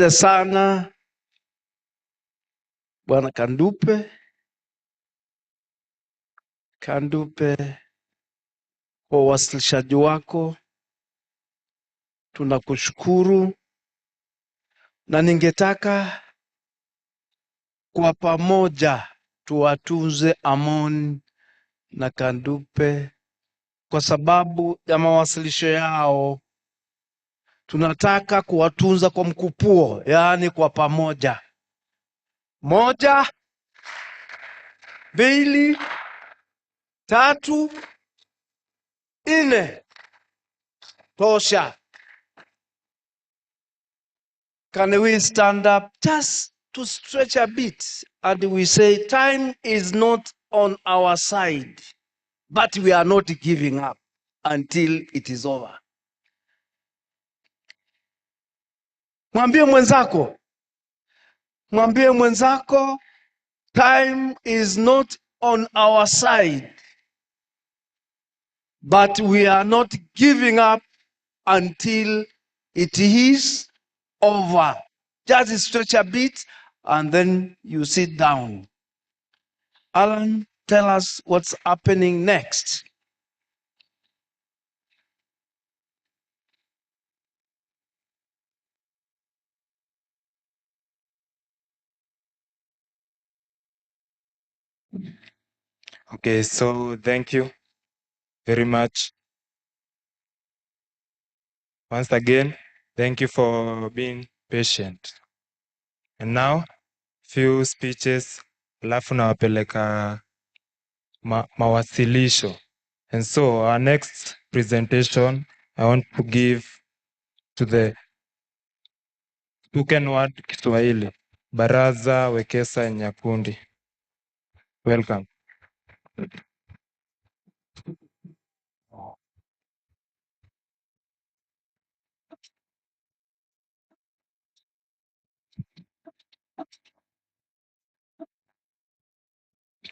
Sana Bwana Kandupe kwa uwasilishaji wako, tunakushukuru, na ningetaka kwa pamoja tuwatunze Amon na Kandupe kwa sababu ya mawasilisho yao. Tunataka kuwatunza kwa mkupuo, yaani kwa pamoja. 1, 2, 3, 4. Tosha. Can we stand up just to stretch a bit and we say time is not on our side, but we are not giving up until it is over. Mwambie mwenzako, time is not on our side, but we are not giving up until it is over. Just stretch a bit and then you sit down. Alan, tell us what's happening next. Okay, so thank you very much. Once again, thank you for being patient. And now, few speeches, alafu nawapeleka mawasilisho. And so our next presentation, I want to give to the spoken word Kiswahili, Baraza Wekesa Nyakundi. Welcome.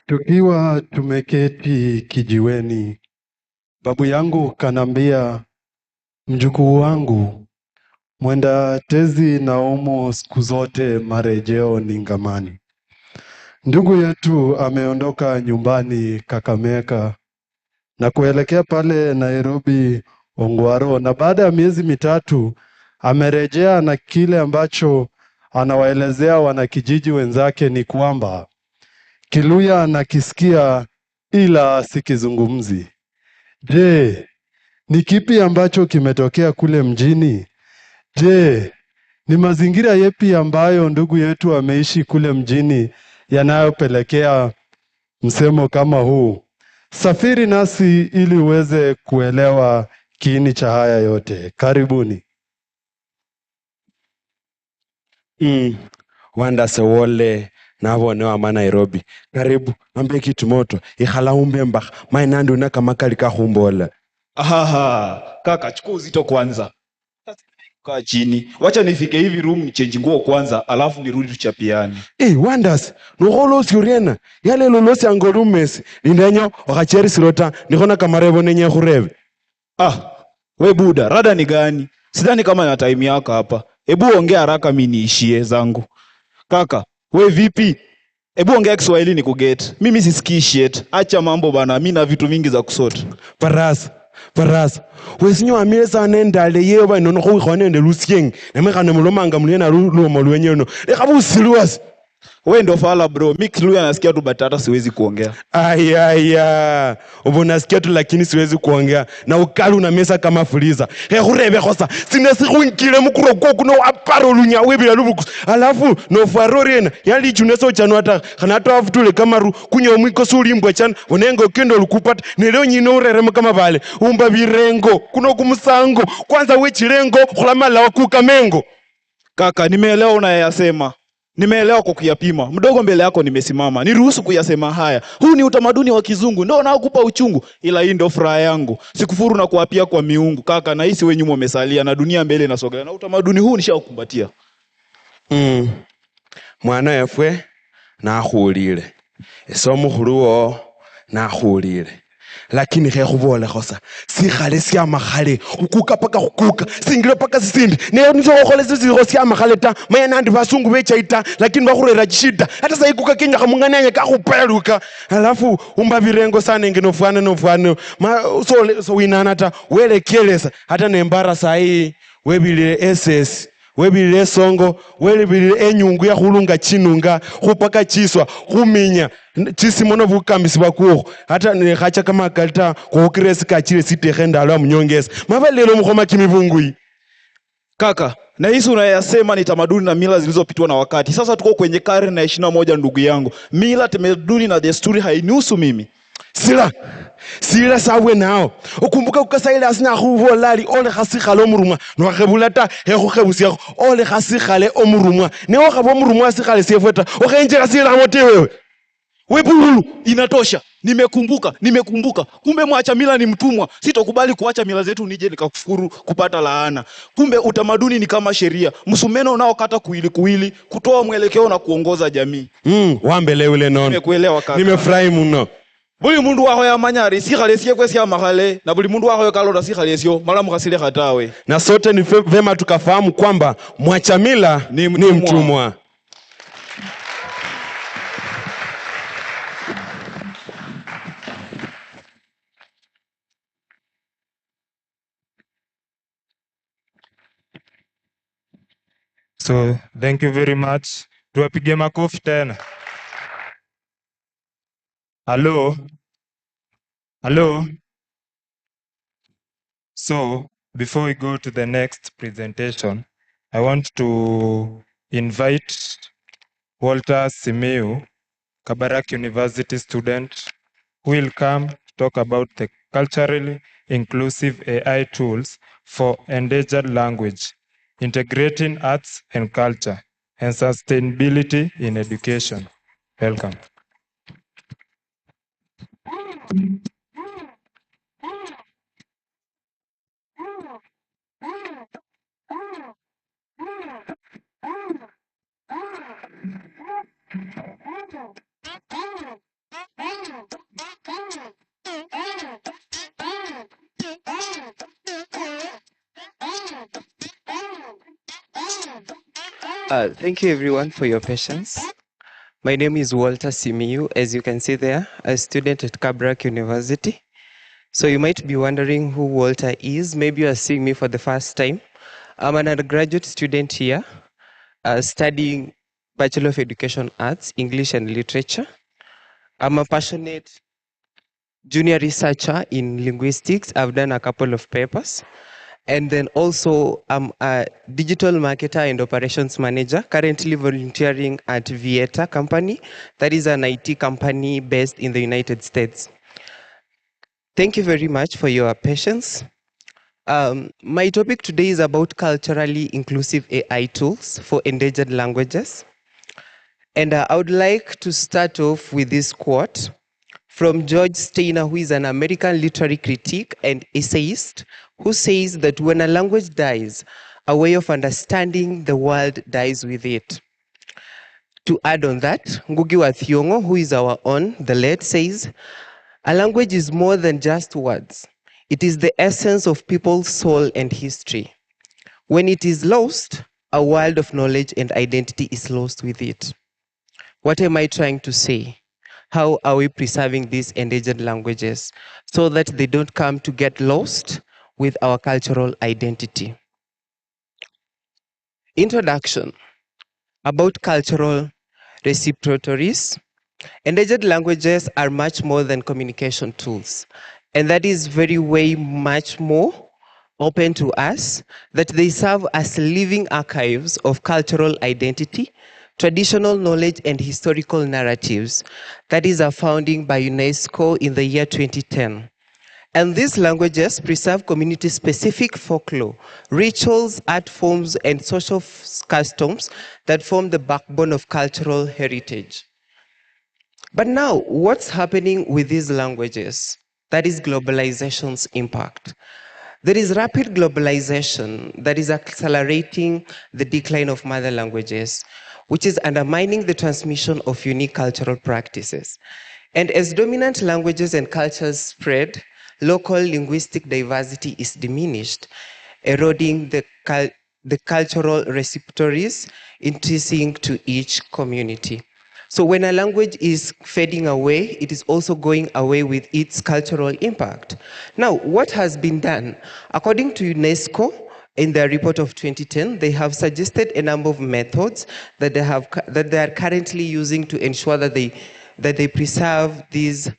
Tukiwa tumeketi kijiweni, babu yangu kanambia, mjukuu wangu, mwenda tezi na umo siku zote marejeo ni ngamani. Ndugu yetu ameondoka nyumbani Kakamega na kuelekea pale Nairobi Ongwaro, na baada ya miezi mitatu amerejea, na kile ambacho anawaelezea wanakijiji wenzake ni kwamba Kiluya nakisikia ila sikizungumzi. Je, ni kipi ambacho kimetokea kule mjini? Je, ni mazingira yepi ambayo ndugu yetu ameishi kule mjini yanayopelekea msemo kama huu? Safiri nasi ili uweze kuelewa kiini cha haya yote. Karibuni. Wanda sewole nabone wa Nairobi. Karibu ambe kitu moto ikhala umbemba mainandu na kama kalika humbola. Ahaha, kaka chukua uzito kwanza. Kaa chini. Wacha nifike hivi room nichange nguo kwanza alafu nirudi tuchapiane. Wonders, no suriena. Yale lolosi angorumes lindenyo wakacheri silota nikona kamarevo nenye khureve. We buda, rada ni gani? Sidhani kama na time yako hapa. Ebu ongea haraka mimi niishie zangu. Kaka, we vipi? Ebu ongea Kiswahili nikuget. Mimi sisikii shit. Acha mambo bana, mimi na vitu vingi za kusort. Paras. Wesinyo amesa nendale yeba inono ko khone ende lusieng. Nemekana mulomanga mulena lumo lwenyono. Ekabu serious. We ndo fala bro. Mimi Kiluya nasikia tu batata siwezi kuongea. Aya. Ubonasikia tu lakini siwezi kuongea. Na ukali una mesa kama fuliza. Khurebe khosa. Sinesi khunkile mukuro kokuno aparo lunya webila lubuku. Alafu no farorena. Yali chuneso chanwata. Khanato afutule kamaru kunyo mwiko sulimbwa chan. Onengo kendo lukupata. Neleo nyino ureremo kama vale. Umba birengo. Kuno kumusango. Kwanza wechirengo. Khulamala wakuka mengo. Kaka, nimeelewa unayasema. Nimeelewa kwa kuyapima. Mdogo mbele yako nimesimama. Niruhusu kuyasema haya. Huu ni utamaduni wa kizungu. Ndio unaokupa uchungu. Ila hii ndio furaha yangu. Sikufuru na kuapia kwa miungu. Kaka, na hisi wewe nyuma umesalia na dunia mbele inasogea. Na utamaduni huu nishakukumbatia. Mwana yefwe nakhulile. Esomo khuluwo nakhulile. Lakini khekhubola khosa sikhale sya makhale ukuka paka khukuka singile paka sisindi ne nizo khole sisi sya makhale ta mayana ndi basungu bechaita lakini bakhurera chishida hata saikuka kenya khamungananya ka khupeluka alafu umba birengo sana nginofwana so winana ta welekelesa hata nembara sai webile SS webilile songo webilile enyungu ya khulunga chinunga khupaka chiswa khuminya chisimono bukambisi bakuokho hata nekhacha kamakalita khukhukiresi kachile sitekhe ndalo amunyongesa mabalelo mukhoma kimibungui. Kaka, na hizi unayasema ni tamaduni na mila zilizopitwa na wakati. Sasa tuko kwenye karne ya 21 ndugu yangu. Mila, tamaduni na desturi hainihusu mimi. Sila sawe nao ukumbuka kukasaila asina khubolali ole khasikhale omurumwa nokhebula ta hekhukhebusiakho ole khasikhale omurumwa newo khaba omurumwa asikhale sefwe ta okhenjela sila mote wewe wepululu. Inatosha. Nimekumbuka. Kumbe mwacha mila ni mtumwa. Sitokubali kuacha mila zetu nije nikakufuru kupata laana. Kumbe utamaduni ni kama sheria. Msumeno unaokata kuili kutoa mwelekeo na kuongoza jamii. Wambele ule nono. Nimekuelewa kaka. Nimefurahi mno. Buli mundu waho ya manyari sikhale siye kwesi ya mahale na buli mundu waho ya kalota sikhale sio mala mukhasile khatawe. Na sote ni vema tukafahamu kwamba mwacha mila ni mtumwa. So thank you very much. Tuwapige makofi tena. Hello. So before we go to the next presentation, I want to invite Walter Simiu, Kabarak University student, who will come talk about the culturally inclusive AI tools for endangered language, integrating arts and culture, and sustainability in education. Welcome. Thank you everyone for your patience. My name is Walter Simiu, as you can see there, a student at Kabarak University. So you might be wondering who Walter is. Maybe you are seeing me for the first time. I'm an undergraduate student here, studying Bachelor of Education Arts, English and Literature. I'm a passionate junior researcher in linguistics. I've done a couple of papers. And then also I'm a digital marketer and operations manager, currently volunteering at Vieta company. That is an IT company based in the United States. Thank you very much for your patience. My topic today is about culturally inclusive AI tools for endangered languages. And I would like to start off with this quote from George Steiner, who is an American literary critic and essayist, who says that when a language dies, a way of understanding the world dies with it. To add on that, Ngugi wa Thiong'o, who is our own, the late, says, a language is more than just words. It is the essence of people's soul and history. When it is lost, a world of knowledge and identity is lost with it. What am I trying to say? How are we preserving these endangered languages so that they don't come to get lost with our cultural identity? Introduction. About cultural repositories. Endangered languages are much more than communication tools. And that is way much more open to us, that they serve as living archives of cultural identity, traditional knowledge and historical narratives. That is a founding by UNESCO in the year 2010. And these languages preserve community-specific folklore, rituals, art forms, and social customs that form the backbone of cultural heritage. But now, what's happening with these languages? That is globalization's impact. There is rapid globalization that is accelerating the decline of mother languages, which is undermining the transmission of unique cultural practices. And as dominant languages and cultures spread, local linguistic diversity is diminished, eroding the cultural repositories intrinsic to each community. So when a language is fading away, it is also going away with its cultural impact. Now, what has been done? According to UNESCO, in their report of 2010, they have suggested a number of methods that they are currently using to ensure that they preserve these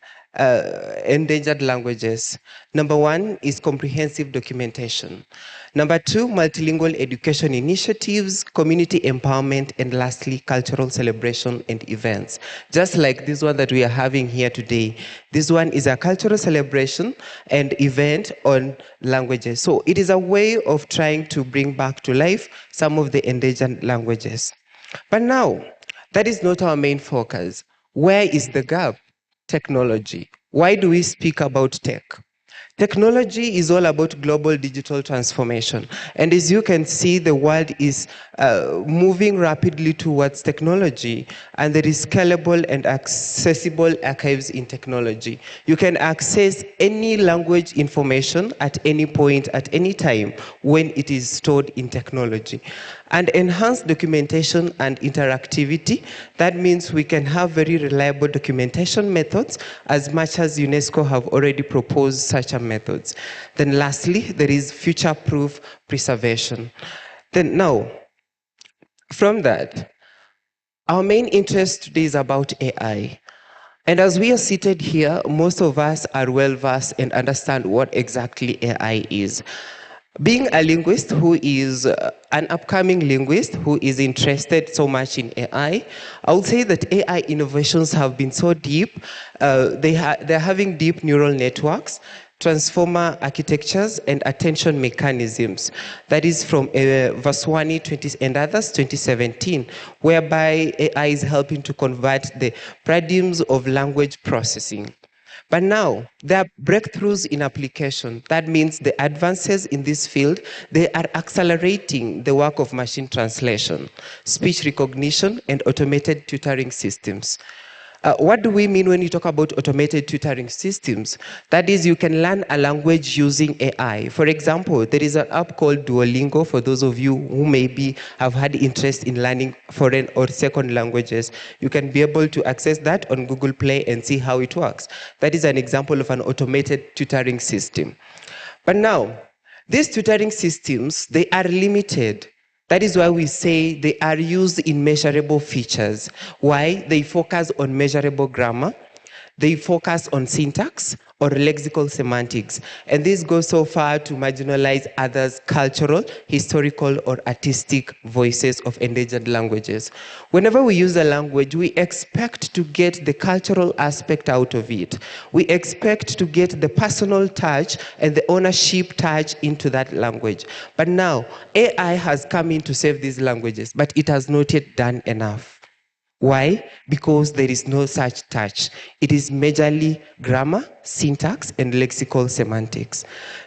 endangered languages. Number one is comprehensive documentation. Number two, multilingual education initiatives, community empowerment, and lastly, cultural celebration and events. Just like this one that we are having here today. This one is a cultural celebration and event on languages. So it is a way of trying to bring back to life some of the endangered languages. But now, that is not our main focus. Where is the gap? Technology. Why do we speak about tech? Technology is all about global digital transformation. And as you can see, the world is moving rapidly towards technology, and there is scalable and accessible archives in technology. You can access any language information at any point, at any time, when it is stored in technology. And enhanced documentation and interactivity, that means we can have very reliable documentation methods as much as UNESCO have already proposed such a methods. Then lastly, there is future-proof preservation. Then now, from that, our main interest today is about AI. And as we are seated here, most of us are well-versed and understand what exactly AI is. Being a linguist who is an upcoming linguist who is interested so much in AI, I would say that AI innovations have been so deep. They're having deep neural networks, transformer architectures, and attention mechanisms. That is from Vaswani and others 2017, whereby AI is helping to convert the paradigms of language processing. But now, there are breakthroughs in application. That means the advances in this field, they are accelerating the work of machine translation, speech recognition, and automated tutoring systems. What do we mean when you talk about automated tutoring systems? That is, you can learn a language using AI. For example, there is an app called Duolingo for those of you who maybe have had interest in learning foreign or second languages. You can be able to access that on Google Play and see how it works. That is an example of an automated tutoring system. But now, these tutoring systems, they are limited. That is why we say they are used in measurable features. Why? They focus on measurable grammar, they focus on syntax or lexical semantics. And this goes so far to marginalize others' cultural, historical, or artistic voices of endangered languages. Whenever we use a language, we expect to get the cultural aspect out of it. We expect to get the personal touch and the ownership touch into that language. But now, AI has come in to save these languages, but it has not yet done enough. Why? Because there is no such touch. It is majorly grammar, syntax, and lexical semantics.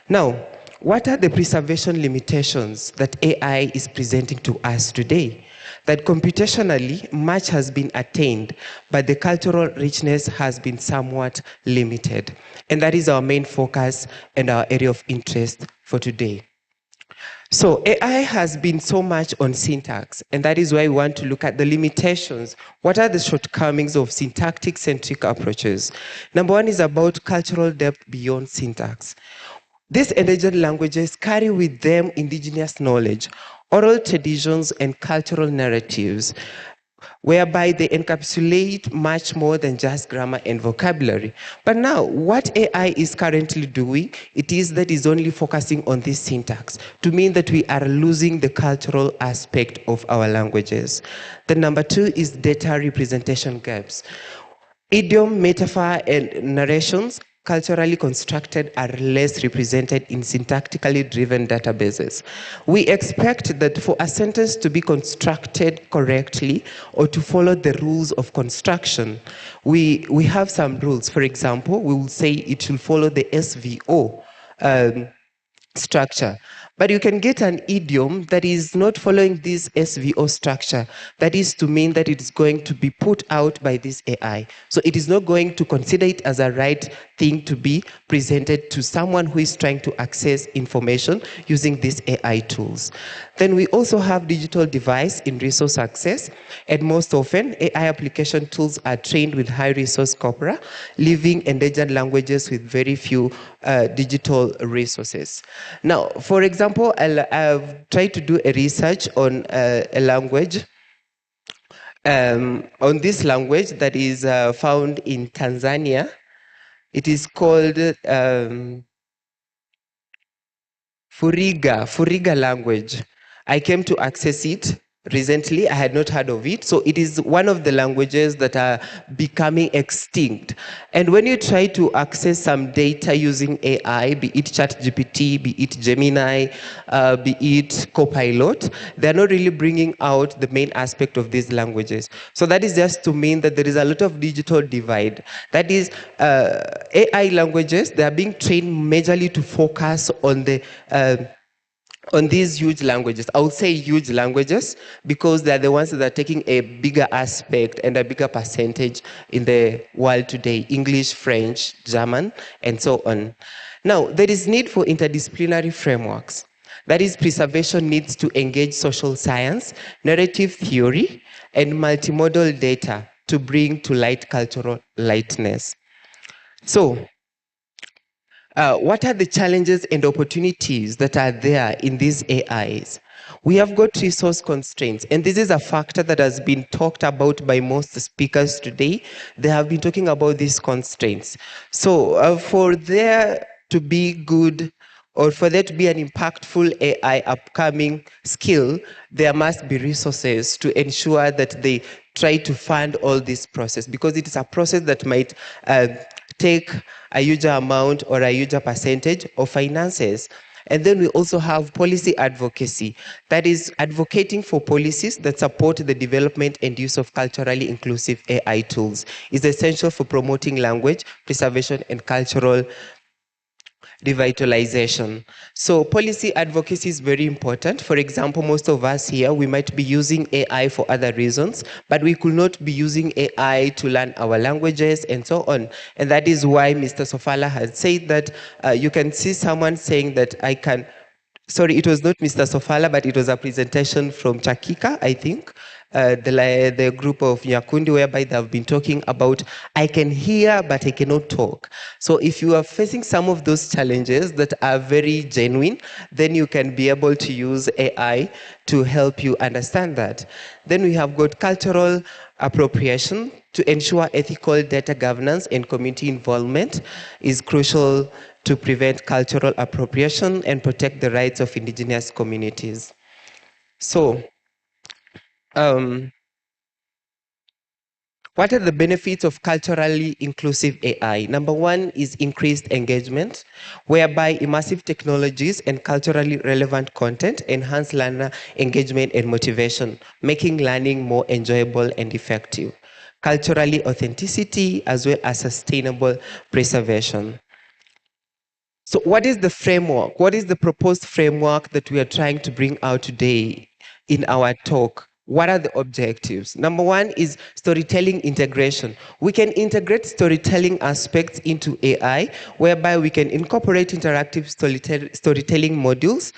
Now, what are the preservation limitations that AI is presenting to us today? That computationally, much has been attained, but the cultural richness has been somewhat limited. And that is our main focus and our area of interest for today. So AI has been so much on syntax, and that is why we want to look at the limitations. What are the shortcomings of syntactic-centric approaches? Number one is about cultural depth beyond syntax. These endangered languages carry with them indigenous knowledge, oral traditions, and cultural narratives, whereby they encapsulate much more than just grammar and vocabulary. But now, what AI is currently doing, it is only focusing on this syntax, to mean that we are losing the cultural aspect of our languages. The number two is data representation gaps. Idiom, metaphor, and narrations culturally constructed are less represented in syntactically driven databases. We expect that for a sentence to be constructed correctly or to follow the rules of construction, we have some rules. For example, we will say it should follow the SVO structure. But you can get an idiom that is not following this SVO structure. That is to mean that it is going to be put out by this AI. So it is not going to consider it as a right thing to be presented to someone who is trying to access information using these AI tools. Then we also have digital device in resource access, and most often AI application tools are trained with high resource corpora, leaving endangered languages with very few digital resources. Now, for example, I've tried to do a research on a language, on this language that is found in Tanzania. It is called Furiga language. I came to access it recently. I had not heard of it. So it is one of the languages that are becoming extinct. And when you try to access some data using AI, be it ChatGPT, be it Gemini, be it Copilot, they're not really bringing out the main aspect of these languages. So that is just to mean that there is a lot of digital divide. That is, AI languages, they are being trained majorly to focus on these huge languages. I would say huge languages because they're the ones that are taking a bigger aspect and a bigger percentage in the world today: English, French, German, and so on. Now, there is need for interdisciplinary frameworks. That is, preservation needs to engage social science, narrative theory, and multimodal data to bring to light cultural lightness. So, what are the challenges and opportunities that are there in these AIs? We have got resource constraints, and this is a factor that has been talked about by most speakers today. They have been talking about these constraints. So for there to be good, or for there to be an impactful AI upcoming skill, there must be resources to ensure that they try to fund all this process, because it is a process that might take a huge amount or a huge percentage of finances. And then we also have policy advocacy. That is, advocating for policies that support the development and use of culturally inclusive AI tools is essential for promoting language preservation and cultural revitalization. So policy advocacy is very important. For example, most of us here, we might be using AI for other reasons, but we could not be using AI to learn our languages and so on. And that is why Mr. Sofala has said that you can see someone saying that I can, sorry, it was not Mr. Sofala, but it was a presentation from Chakika, I think, the group of Nyakundi, whereby they have been talking about, I can hear, but I cannot talk. So if you are facing some of those challenges that are very genuine, then you can be able to use AI to help you understand that. Then we have got cultural appropriation. To ensure ethical data governance and community involvement is crucial to prevent cultural appropriation and protect the rights of indigenous communities. So, what are the benefits of culturally inclusive AI? Number one is increased engagement, whereby immersive technologies and culturally relevant content enhance learner engagement and motivation, making learning more enjoyable and effective. Culturally authenticity, as well as sustainable preservation. So what is the framework? What is the proposed framework that we are trying to bring out today in our talk? What are the objectives? Number one is storytelling integration. We can integrate storytelling aspects into AI, whereby we can incorporate interactive storytelling modules,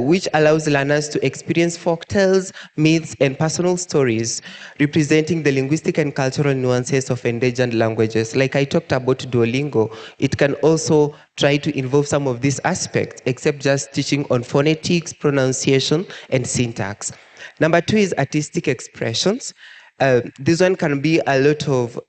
which allows learners to experience folktales, myths, and personal stories, representing the linguistic and cultural nuances of endangered languages. Like I talked about Duolingo, it can also try to involve some of these aspects, except just teaching on phonetics, pronunciation, and syntax. Number two is artistic expressions. This one can be a lot of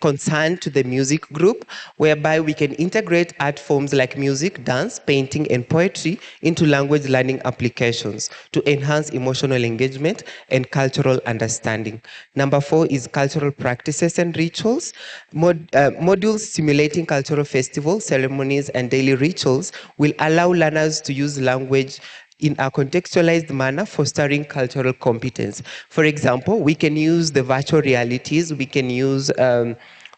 concern to the music group, whereby we can integrate art forms like music, dance, painting, and poetry into language learning applications to enhance emotional engagement and cultural understanding. Number four is cultural practices and rituals. Modules simulating cultural festivals, ceremonies, and daily rituals will allow learners to use language in a contextualized manner, fostering cultural competence. For example, we can use the virtual realities, we can use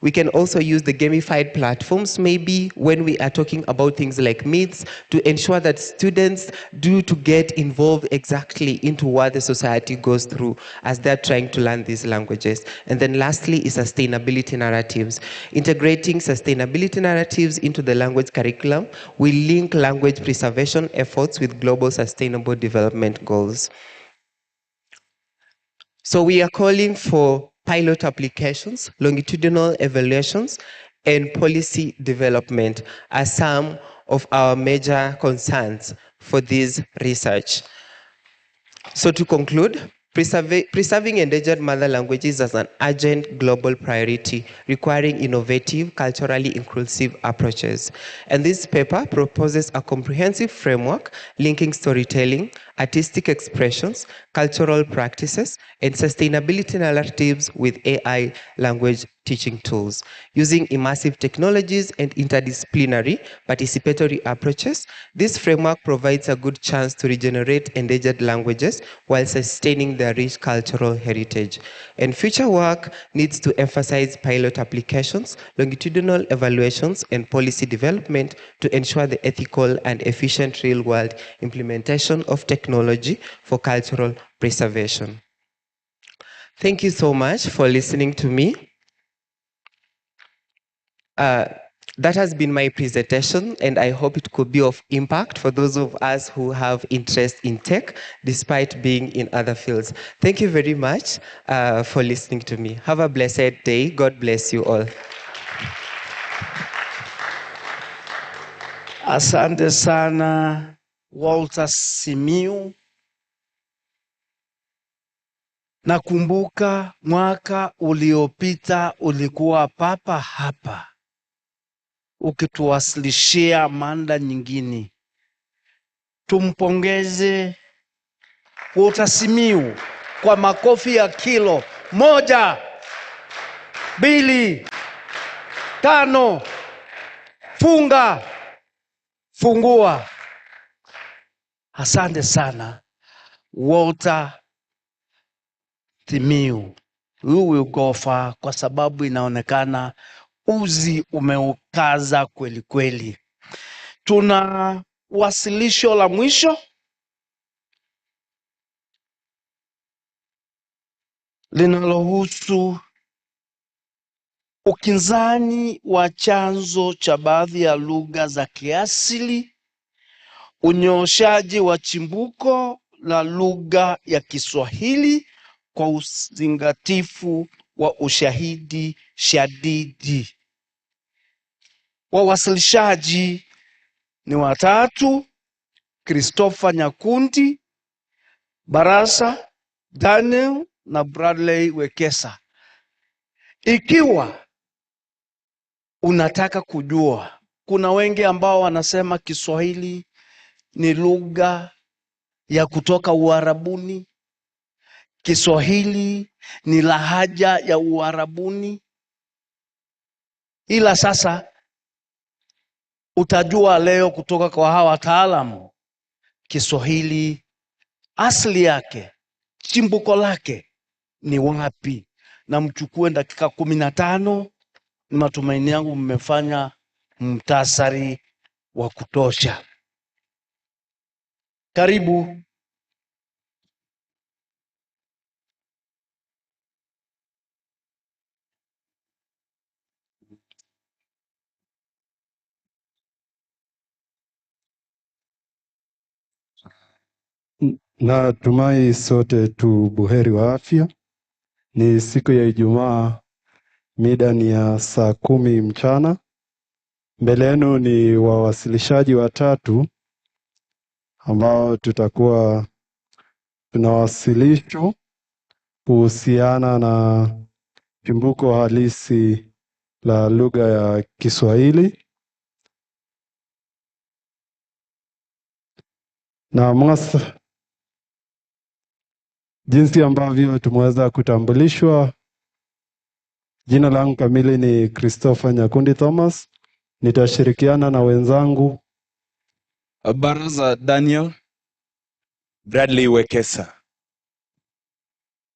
We can also use the gamified platforms, maybe when we are talking about things like myths, to ensure that students do to get involved exactly into what the society goes through as they're trying to learn these languages. And then lastly is sustainability narratives. Integrating sustainability narratives into the language curriculum will link language preservation efforts with global sustainable development goals. So we are calling for pilot applications, longitudinal evaluations, and policy development as some of our major concerns for this research. So to conclude, preserving endangered mother languages as an urgent global priority, requiring innovative, culturally inclusive approaches. And this paper proposes a comprehensive framework linking storytelling, artistic expressions, cultural practices, and sustainability narratives with AI language teaching tools. Using immersive technologies and interdisciplinary participatory approaches, this framework provides a good chance to regenerate endangered languages while sustaining their rich cultural heritage. And future work needs to emphasize pilot applications, longitudinal evaluations, and policy development to ensure the ethical and efficient real-world implementation of technology for cultural preservation. Thank you so much for listening to me. That has been my presentation, and I hope it could be of impact for those of us who have interest in tech, despite being in other fields. Thank you very much for listening to me. Have a blessed day. God bless you all. Asante sana Walter Simiyu. Nakumbuka mwaka uliopita ulikuwa papa hapa ukituwasilishia mada nyingine. Tumpongeze Walter Simiyu kwa makofi ya kilo 1, 2, 5. Funga, fungua. Asante sana Walter Simiyu. We will go far kwa sababu inaonekana uzi umeukaza kweli kweli. Tuna wasilisho la mwisho linalohusu ukinzani wa chanzo cha baadhi ya lugha za kiasili, unyooshaji wa chimbuko la lugha ya Kiswahili kwa uzingatifu wa ushahidi shadidi. Wawasilishaji ni watatu: Christopher Nyakundi, Barasa Daniel na Bradley Wekesa. Ikiwa unataka kujua, kuna wengi ambao wanasema Kiswahili ni lugha ya kutoka Uarabuni, Kiswahili ni lahaja ya Uarabuni. Ila sasa utajua leo kutoka kwa hawa wataalamu Kiswahili asili yake, chimbuko lake ni wapi. Na mchukue dakika 15. Ni matumaini yangu mmefanya mtasari wa kutosha. Karibu. Natumai sote tu buheri wa afya. Ni siku ya Ijumaa, mida ni ya saa 10 mchana. Mbele yenu ni wawasilishaji watatu ambao tutakuwa tunawasilisho kuhusiana na chimbuko halisi la lugha ya Kiswahili. Na jinsi ambavyo tumeweza kutambulishwa, jina langu kamili ni Christopher Nyakundi Thomas. Nitashirikiana na wenzangu Barasa Daniel, Bradley Wekesa.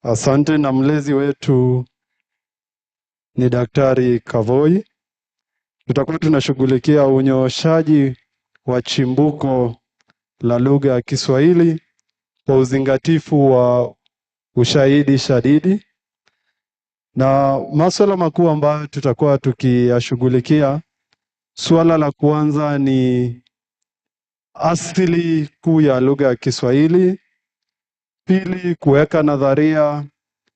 Asante. Na mlezi wetu ni Daktari Kavoi. Tutakuwa tunashughulikia unyooshaji wa chimbuko la lugha ya Kiswahili kwa uzingatifu wa ushahidi shadidi, na masuala makuu ambayo tutakuwa tukiyashughulikia. Suala la kwanza ni asili kuu ya lugha ya Kiswahili. Pili, kuweka nadharia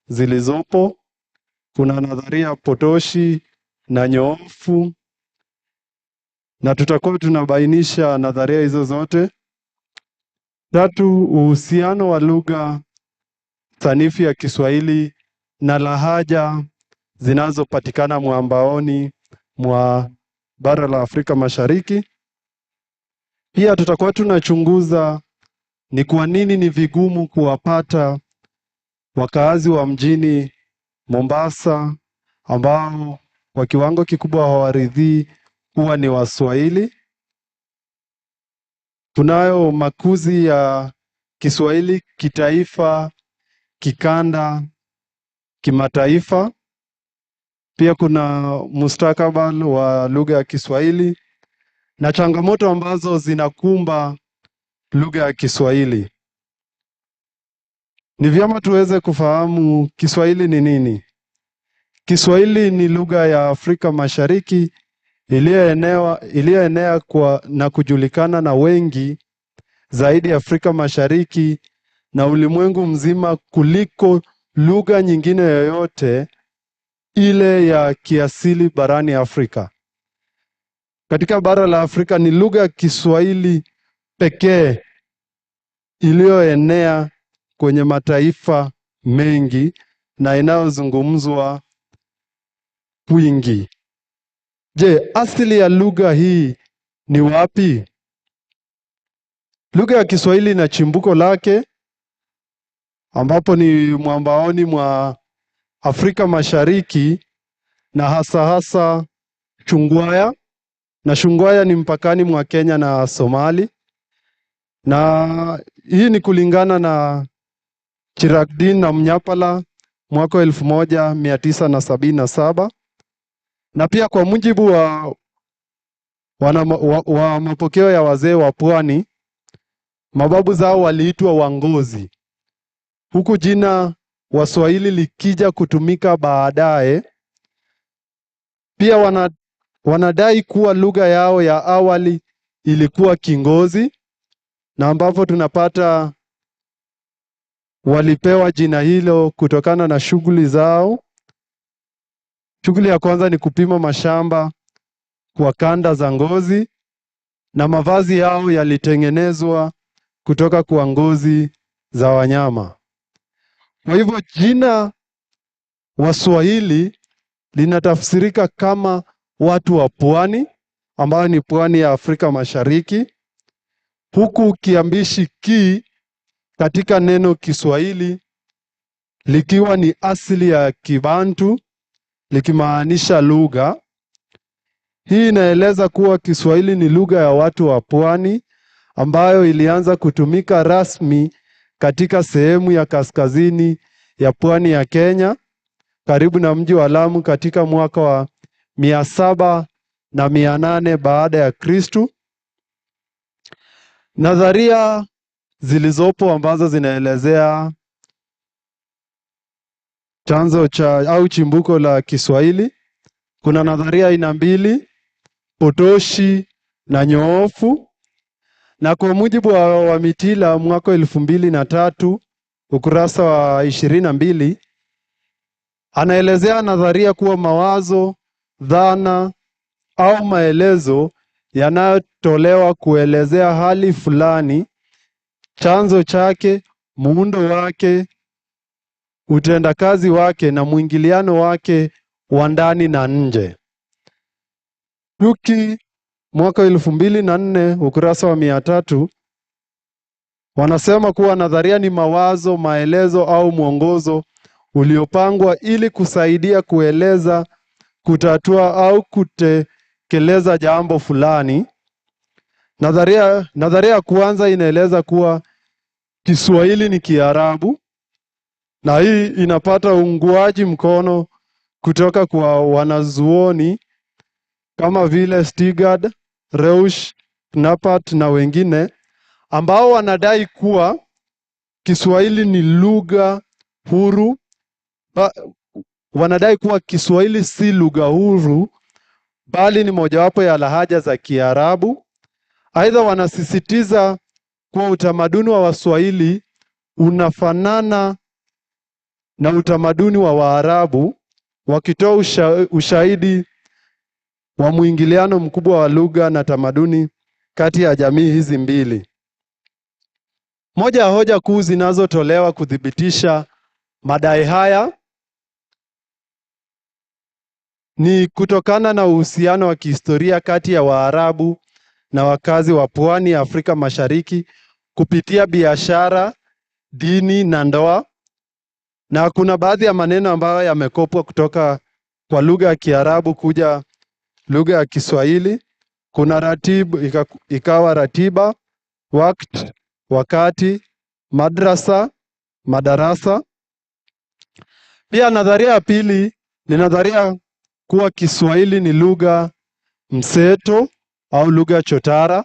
zilizopo. Kuna nadharia potoshi na nyoofu, na tutakuwa tunabainisha nadharia hizo zote. Tatu, uhusiano wa lugha sanifu ya Kiswahili na lahaja zinazopatikana mwambaoni mwa bara la Afrika Mashariki. Pia tutakuwa tunachunguza ni kwa nini ni vigumu kuwapata wakaazi wa mjini Mombasa ambao kwa kiwango kikubwa hawaridhii kuwa ni Waswahili. Tunayo makuzi ya Kiswahili kitaifa, kikanda, kimataifa. Pia kuna mustakabali wa lugha ya Kiswahili na changamoto ambazo zinakumba lugha ya Kiswahili. Ni vyema tuweze kufahamu Kiswahili ni nini. Kiswahili ni lugha ya Afrika Mashariki iliyoenea kwa na kujulikana na wengi zaidi Afrika Mashariki na ulimwengu mzima kuliko lugha nyingine yoyote ile ya kiasili barani Afrika. Katika bara la Afrika ni lugha ya Kiswahili pekee iliyoenea kwenye mataifa mengi na inayozungumzwa kwingi. Je, asili ya lugha hii ni wapi? Lugha ya Kiswahili na chimbuko lake ambapo ni mwambaoni mwa Afrika Mashariki na hasa Chungwaya, na Chungwaya ni mpakani mwa Kenya na Somali, na hii ni kulingana na Chiragdin na Mnyapala mwaka 1977, na pia kwa mujibu wa mapokeo ya wazee wa pwani, mababu zao waliitwa Wangozi, huku jina Waswahili likija kutumika baadaye. Pia wanadai kuwa lugha yao ya awali ilikuwa Kingozi, na ambapo tunapata walipewa jina hilo kutokana na shughuli zao. Shughuli ya kwanza ni kupima mashamba kwa kanda za ngozi, na mavazi yao yalitengenezwa kutoka kwa ngozi za wanyama. Kwa hivyo jina Waswahili linatafsirika kama watu wa pwani, ambao ni pwani ya Afrika Mashariki, huku kiambishi ki katika neno Kiswahili likiwa ni asili ya Kibantu likimaanisha lugha. Hii inaeleza kuwa Kiswahili ni lugha ya watu wa pwani ambayo ilianza kutumika rasmi katika sehemu ya kaskazini ya pwani ya Kenya karibu na mji wa Lamu katika mwaka wa 700 na 800 baada ya Kristu. Nadharia zilizopo ambazo zinaelezea chanzo cha au chimbuko la Kiswahili. Kuna nadharia aina mbili, potoshi na nyoofu. Na kwa mujibu wa Wamitila mwaka 2003 ukurasa wa 22, anaelezea nadharia kuwa mawazo, dhana au maelezo yanayotolewa kuelezea hali fulani, chanzo chake, muundo wake, utendakazi wake na mwingiliano wake wa ndani na nje. Yuki mwaka 2004 ukurasa wa 300 wanasema kuwa nadharia ni mawazo, maelezo au mwongozo uliopangwa ili kusaidia kueleza, kutatua au kutekeleza jambo fulani. Nadharia ya kwanza inaeleza kuwa Kiswahili ni Kiarabu, na hii inapata uunguaji mkono kutoka kwa wanazuoni kama vile Stigard, Reusch, Knappert na wengine ambao wanadai kuwa Kiswahili ni lugha huru. Wanadai kuwa Kiswahili si lugha huru bali ni mojawapo ya lahaja za Kiarabu. Aidha, wanasisitiza kuwa utamaduni wa Waswahili unafanana na utamaduni wa Waarabu, wakitoa ushahidi wa mwingiliano mkubwa wa lugha na tamaduni kati ya jamii hizi mbili. Moja ya hoja kuu zinazotolewa kuthibitisha madai haya ni kutokana na uhusiano wa kihistoria kati ya Waarabu na wakazi wa pwani ya Afrika Mashariki kupitia biashara, dini na ndoa. Na kuna baadhi ya maneno ambayo yamekopwa kutoka kwa lugha ya Kiarabu kuja lugha ya Kiswahili. Kuna ratibu ikawa ratiba, waqt wakati, madrasa madarasa. Pia nadharia ya pili ni nadharia kuwa Kiswahili ni lugha mseto au lugha chotara,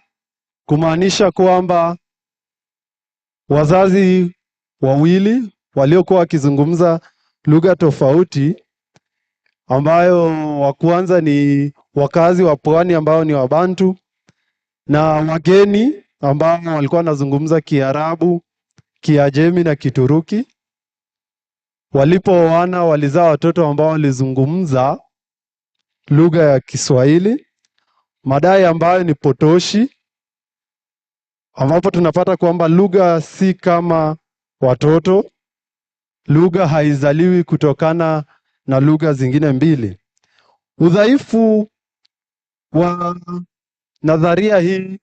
kumaanisha kwamba wazazi wawili waliokuwa wakizungumza lugha tofauti, ambayo wa kwanza ni wakazi wa pwani ambao ni Wabantu na wageni ambao walikuwa wanazungumza Kiarabu, Kiajemi na Kituruki. Walipooana walizaa watoto ambao walizungumza lugha ya Kiswahili, madai ambayo ni potoshi, ambapo tunapata kwamba lugha si kama watoto. Lugha haizaliwi kutokana na lugha zingine mbili. Udhaifu wa nadharia hii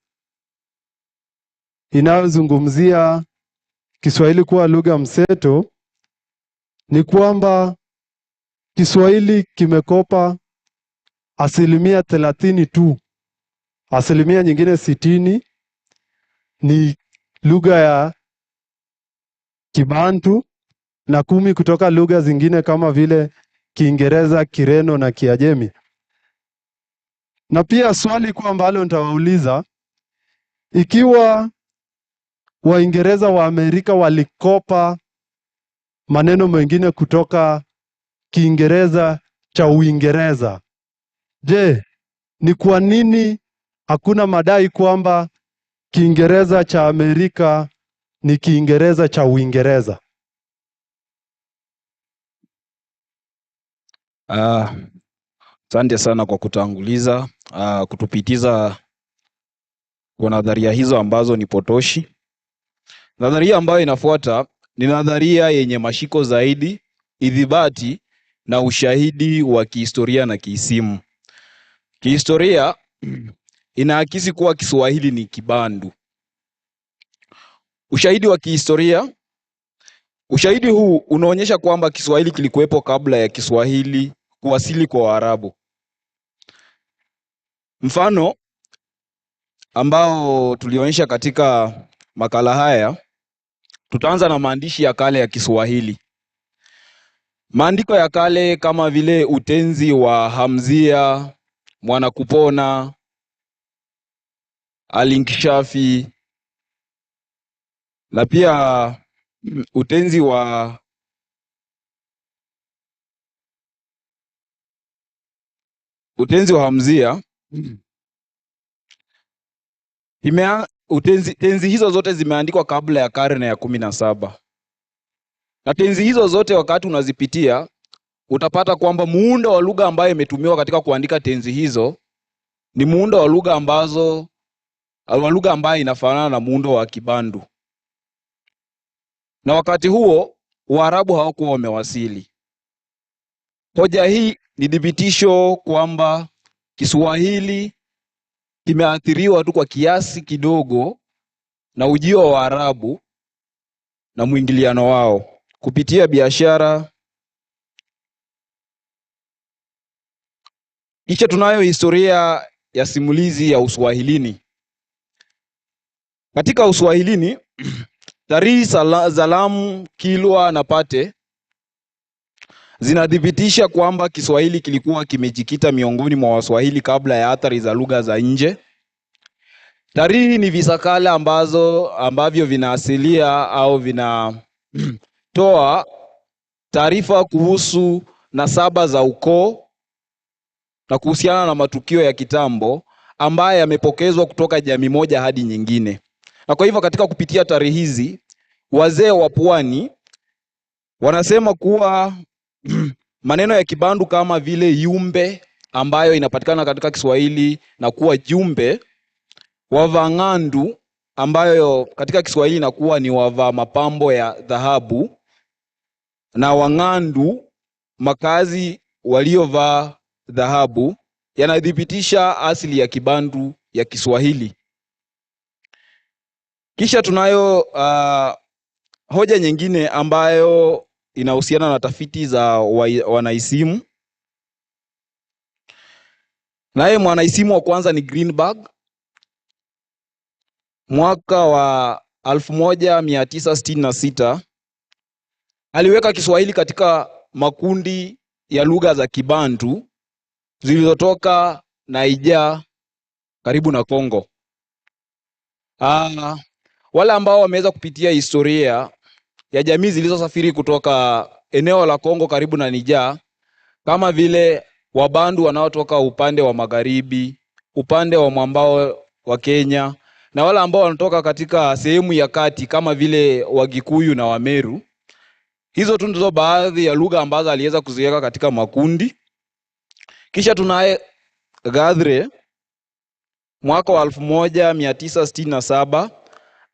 inayozungumzia Kiswahili kuwa lugha mseto ni kwamba Kiswahili kimekopa 30% tu. Asilimia nyingine 60 ni lugha ya Kibantu na 10 kutoka lugha zingine kama vile Kiingereza, Kireno na Kiajemi. Na pia swali kwa ambalo nitawauliza, ikiwa Waingereza wa Amerika walikopa maneno mengine kutoka Kiingereza cha Uingereza, je, ni kwa nini hakuna madai kwamba Kiingereza cha Amerika ni Kiingereza cha Uingereza? Asante sana kwa kutanguliza, kutupitiza kwa nadharia hizo ambazo ni potoshi. Nadharia ambayo inafuata ni nadharia yenye mashiko zaidi, idhibati na ushahidi wa kihistoria na kiisimu. Kihistoria inaakisi kuwa Kiswahili ni Kibandu. Ushahidi wa kihistoria, ushahidi huu unaonyesha kwamba Kiswahili kilikuwepo kabla ya Kiswahili kuwasili kwa Waarabu. Mfano ambao tulionyesha katika makala haya, tutaanza na maandishi ya kale ya Kiswahili. Maandiko ya kale kama vile utenzi wa Hamzia, Mwanakupona, Alinkishafi na pia utenzi wa Hamzia. Tenzi hizo zote zimeandikwa kabla ya karne ya 17. Na tenzi hizo zote wakati unazipitia utapata kwamba muundo wa lugha ambayo imetumiwa katika kuandika tenzi hizo ni muundo wa lugha ambayo inafanana na muundo wa Kibandu. Na wakati huo Waarabu hawakuwa wamewasili. Hoja hii ni dhibitisho kwamba Kiswahili kimeathiriwa tu kwa kiasi kidogo na ujio wa Waarabu na mwingiliano wao kupitia biashara. Kisha tunayo historia ya simulizi ya Uswahilini. Katika Uswahilini, Tarihi za Lamu, Kilwa na Pate zinadhibitisha kwamba Kiswahili kilikuwa kimejikita miongoni mwa Waswahili kabla ya athari za lugha za nje. Tarihi ni visakala ambavyo vinaasilia au vinatoa taarifa kuhusu nasaba za ukoo na kuhusiana na matukio ya kitambo ambaye yamepokezwa kutoka jamii moja hadi nyingine. Na kwa hivyo katika kupitia tarihi hizi, wazee wa pwani wanasema kuwa maneno ya Kibantu kama vile yumbe ambayo inapatikana katika Kiswahili na kuwa jumbe, wavang'andu ambayo katika Kiswahili inakuwa ni wavaa mapambo ya dhahabu, na wang'andu makazi waliovaa dhahabu, yanadhibitisha asili ya Kibantu ya Kiswahili. Kisha tunayo hoja nyingine ambayo inahusiana na tafiti za wanaisimu. Naye mwanaisimu wa kwanza ni Greenberg. Mwaka wa 1966 aliweka Kiswahili katika makundi ya lugha za Kibantu zilizotoka Niger karibu na Kongo. Wale ambao wameweza kupitia historia ya jamii zilizosafiri kutoka eneo la Kongo karibu na Niger, kama vile Wabantu wanaotoka upande wa magharibi, upande wa mwambao wa Kenya, na wale ambao wanatoka katika sehemu ya kati kama vile Wagikuyu na Wameru. Hizo tu ndizo baadhi ya lugha ambazo aliweza kuziweka katika makundi. Kisha tunaye Gadre, mwaka wa 1967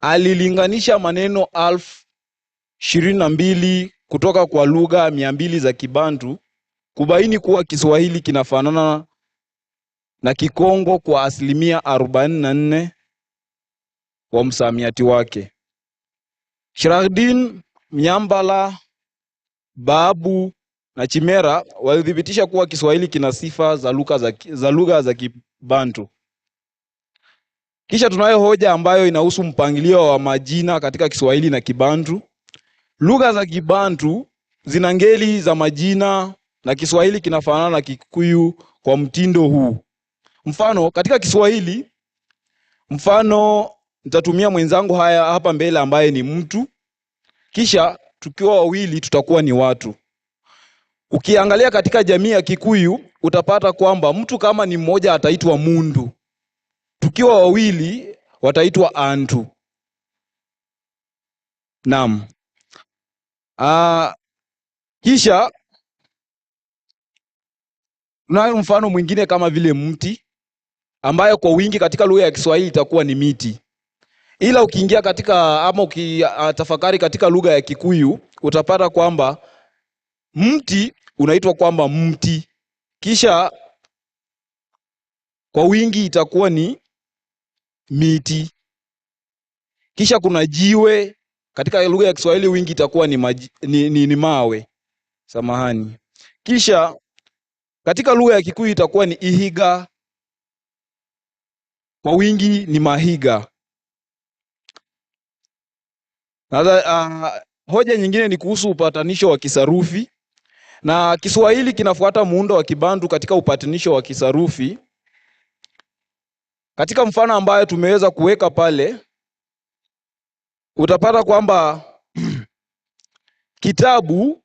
alilinganisha maneno 22,000 kutoka kwa lugha 200 za Kibantu kubaini kuwa Kiswahili kinafanana na Kikongo kwa 44% wa msamiati wake. Shirahdin, Mnyambala, Babu na Chimera walidhibitisha kuwa Kiswahili kina sifa za lugha za Kibantu. Kisha tunayo hoja ambayo inahusu mpangilio wa majina katika Kiswahili na Kibantu. Lugha za Kibantu zina ngeli za majina na Kiswahili kinafanana na Kikuyu kwa mtindo huu. Mfano, katika Kiswahili, nitatumia mwenzangu hapa mbele ambaye ni mtu, kisha tukiwa wawili tutakuwa ni watu. Ukiangalia katika jamii ya Kikuyu utapata kwamba mtu kama ni mmoja ataitwa mundu, tukiwa wawili wataitwa antu. Naam. Kisha tunayo mfano mwingine kama vile mti, ambayo kwa wingi katika lugha ya Kiswahili itakuwa ni miti. Ila ukiingia katika ama ukitafakari katika lugha ya Kikuyu utapata kwamba mti unaitwa kwamba mti, kisha kwa wingi itakuwa ni miti. Kisha kuna jiwe, katika lugha ya Kiswahili wingi itakuwa ni mawe. Samahani. Kisha katika lugha ya Kikuyu itakuwa ni ihiga, kwa wingi ni mahiga. Hoja nyingine ni kuhusu upatanisho wa kisarufi, na Kiswahili kinafuata muundo wa Kibantu katika upatanisho wa kisarufi. Katika mfano ambayo tumeweza kuweka pale, utapata kwamba kitabu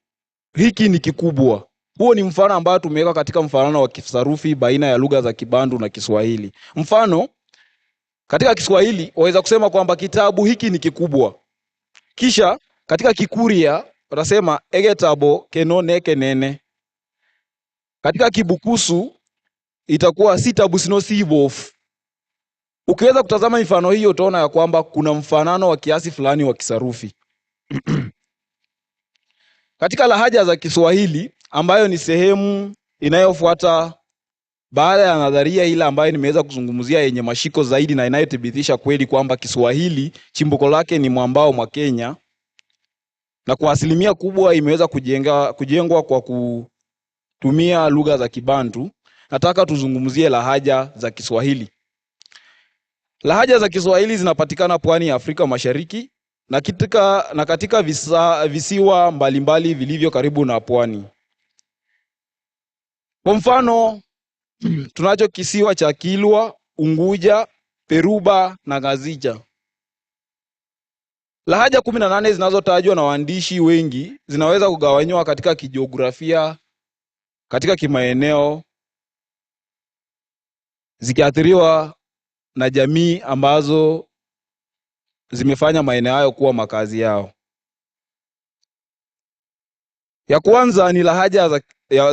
hiki ni kikubwa. Huo ni mfano ambao tumeweka katika mfanano wa kisarufi baina ya lugha za Kibantu na Kiswahili. Mfano, katika Kiswahili waweza kusema kwamba kitabu hiki ni kikubwa. Kisha katika Kikuria watasema egetabo keno neke nene. Katika Kibukusu itakuwa sitabu sino sibof. Ukiweza kutazama mifano hiyo utaona ya kwamba kuna mfanano wa kiasi fulani wa kisarufi. Katika lahaja za Kiswahili ambayo ni sehemu inayofuata baada ya nadharia ile ambayo nimeweza kuzungumzia yenye mashiko zaidi na inayothibitisha kweli kwamba Kiswahili chimbuko lake ni mwambao mwa Kenya, na kwa asilimia kubwa imeweza kujengwa kwa kutumia lugha za Kibantu, nataka tuzungumzie lahaja za Kiswahili. Lahaja za Kiswahili zinapatikana pwani ya Afrika Mashariki na katika visiwa mbalimbali vilivyo karibu na pwani. Kwa mfano, tunacho kisiwa cha Kilwa, Unguja, Peruba na Ngazija. Lahaja 18 zinazotajwa na waandishi wengi zinaweza kugawanywa katika kijiografia, katika kimaeneo, zikiathiriwa na jamii ambazo zimefanya maeneo hayo kuwa makazi yao. Ya kwanza ni lahaja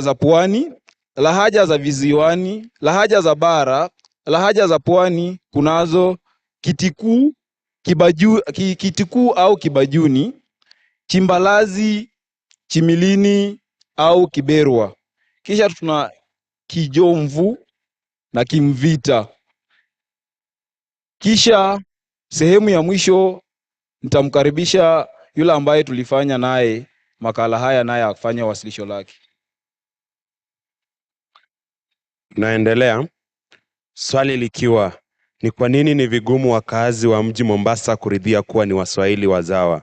za pwani, lahaja za visiwani, lahaja za bara. Lahaja za pwani kunazo Kitikuu, Kitikuu au Kibajuni, Chimbalazi, Chimilini au Kiberwa. Kisha tuna Kijomvu na Kimvita. Kisha sehemu ya mwisho nitamkaribisha yule ambaye tulifanya naye makala haya naye afanye wasilisho lake. Naendelea. Swali likiwa ni kwa nini ni vigumu wakazi wa mji Mombasa kuridhia kuwa ni Waswahili wazawa?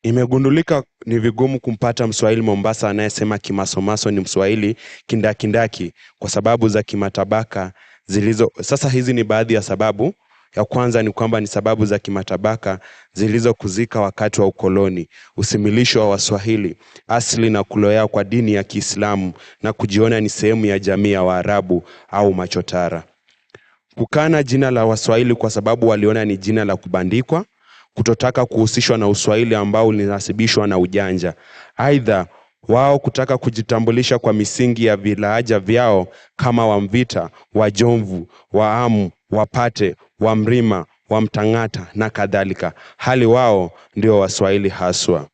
Imegundulika ni vigumu kumpata Mswahili Mombasa anayesema kimasomaso ni Mswahili kindakindaki kwa sababu za kimatabaka zilizo. Sasa hizi ni baadhi ya sababu. Ya kwanza ni kwamba ni sababu za kimatabaka zilizokuzika wakati wa ukoloni, usimilisho wa Waswahili, asili na kuloea kwa dini ya Kiislamu na kujiona ni sehemu ya jamii ya Waarabu au machotara. Kukana jina la Waswahili kwa sababu waliona ni jina la kubandikwa, kutotaka kuhusishwa na Uswahili ambao ulinasibishwa na ujanja. Aidha, wao kutaka kujitambulisha kwa misingi ya vilahaja vyao kama Wamvita, Wajomvu, Waamu, Wapate, Wamrima, Wamtangata na kadhalika. Hali wao ndio Waswahili haswa.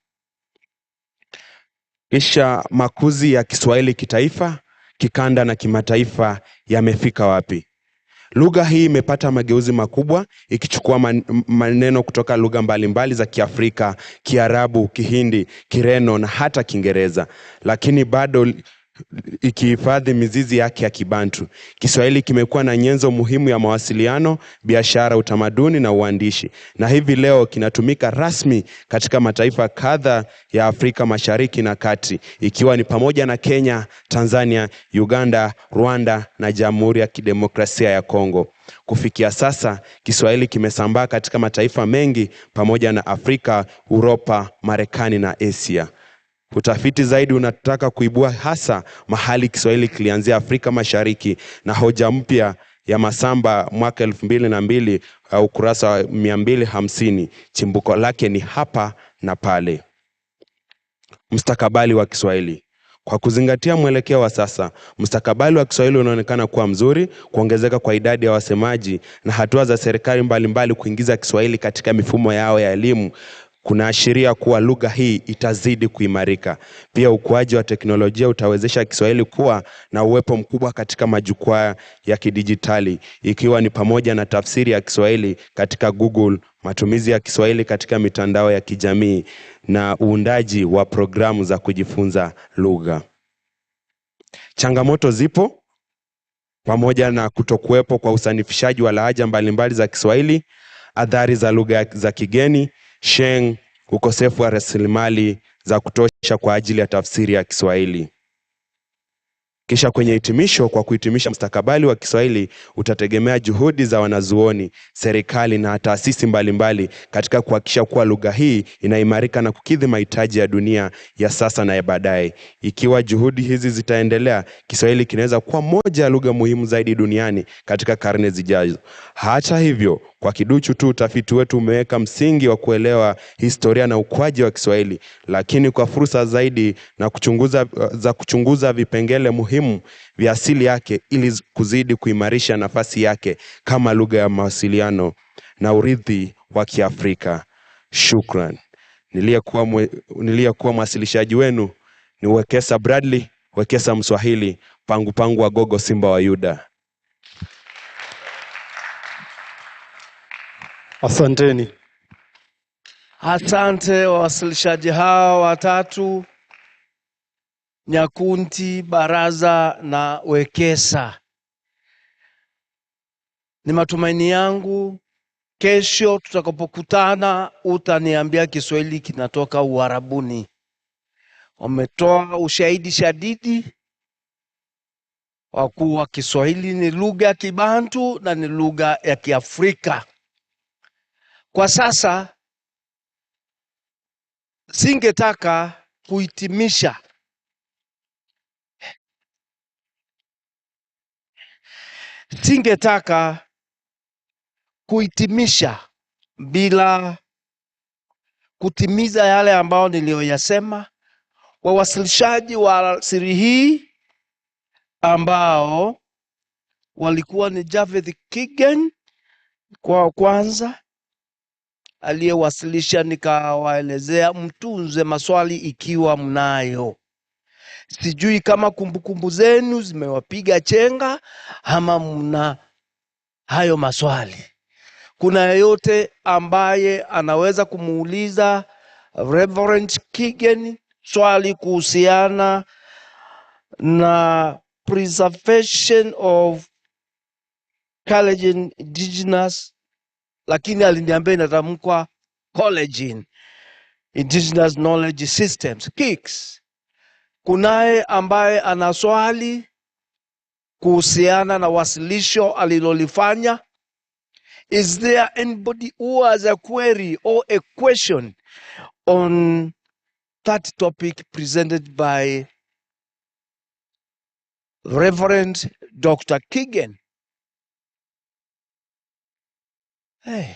Kisha makuzi ya Kiswahili kitaifa, kikanda na kimataifa yamefika wapi? Lugha hii imepata mageuzi makubwa ikichukua maneno kutoka lugha mbalimbali za Kiafrika, Kiarabu, Kihindi, Kireno na hata Kiingereza, lakini bado ikihifadhi mizizi yake ya Kibantu. Kiswahili kimekuwa na nyenzo muhimu ya mawasiliano, biashara, utamaduni na uandishi, na hivi leo kinatumika rasmi katika mataifa kadha ya Afrika Mashariki na Kati, ikiwa ni pamoja na Kenya, Tanzania, Uganda, Rwanda na Jamhuri ya Kidemokrasia ya Kongo. Kufikia sasa, Kiswahili kimesambaa katika mataifa mengi pamoja na Afrika, Uropa, Marekani na Asia. Utafiti zaidi unataka kuibua hasa mahali Kiswahili kilianzia Afrika Mashariki, na hoja mpya ya Masamba mwaka 2002 ukurasa wa 250 chimbuko lake ni hapa na pale. Mustakabali wa Kiswahili. Kwa kuzingatia mwelekeo wa sasa, mustakabali wa Kiswahili unaonekana kuwa mzuri. Kuongezeka kwa idadi ya wasemaji na hatua za serikali mbalimbali kuingiza Kiswahili katika mifumo yao ya elimu kunaashiria kuwa lugha hii itazidi kuimarika. Pia ukuaji wa teknolojia utawezesha Kiswahili kuwa na uwepo mkubwa katika majukwaa ya kidijitali, ikiwa ni pamoja na tafsiri ya Kiswahili katika Google, matumizi ya Kiswahili katika mitandao ya kijamii na uundaji wa programu za kujifunza lugha. Changamoto zipo pamoja na kutokuwepo kwa usanifishaji wa lahaja mbalimbali za Kiswahili, athari za lugha za kigeni, sheng, ukosefu wa rasilimali za kutosha kwa ajili ya tafsiri ya Kiswahili. Kisha kwenye hitimisho, kwa kuhitimisha, mustakabali wa Kiswahili utategemea juhudi za wanazuoni, serikali na taasisi mbalimbali katika kuhakikisha kuwa lugha hii inaimarika na kukidhi mahitaji ya dunia ya sasa na ya baadaye. Ikiwa juhudi hizi zitaendelea, Kiswahili kinaweza kuwa moja ya lugha muhimu zaidi duniani katika karne zijazo. Hata hivyo, kwa kiduchu tu utafiti wetu umeweka msingi wa kuelewa historia na ukuaji wa Kiswahili, lakini kwa fursa zaidi na kuchunguza vipengele muhimu vya asili yake ili kuzidi kuimarisha nafasi yake kama lugha ya mawasiliano na urithi wa Kiafrika. Shukran. Niliyekuwa mwasilishaji wenu ni Wekesa Bradley, Wekesa Mswahili, pangu wa gogo simba wa Yuda. Asanteni. Asante wawasilishaji hawa watatu, Nyakunti, Baraza na Wekesa. Ni matumaini yangu kesho tutakapokutana utaniambia Kiswahili kinatoka Uarabuni. Wametoa ushahidi shadidi kwa kuwa Kiswahili ni lugha ya Kibantu na ni lugha ya Kiafrika. Kwa sasa singetaka kuhitimisha bila kutimiza yale ambayo niliyoyasema. Wawasilishaji wa siri hii ambao walikuwa ni Javed Kigen kwa kwanza aliyewasilisha, nikawaelezea mtunze maswali ikiwa mnayo. Sijui kama kumbukumbu zenu zimewapiga chenga ama mna hayo maswali. Kuna yeyote ambaye anaweza kumuuliza Reverend Kigen swali kuhusiana na preservation of Kalenjin indigenous, lakini aliniambia inatamkwa Kalenjin indigenous knowledge systems KICS. Kunaye ambaye ana swali kuhusiana na wasilisho alilolifanya? Is there anybody who has a query or a question on that topic presented by Reverend Dr. Kigen? Hey.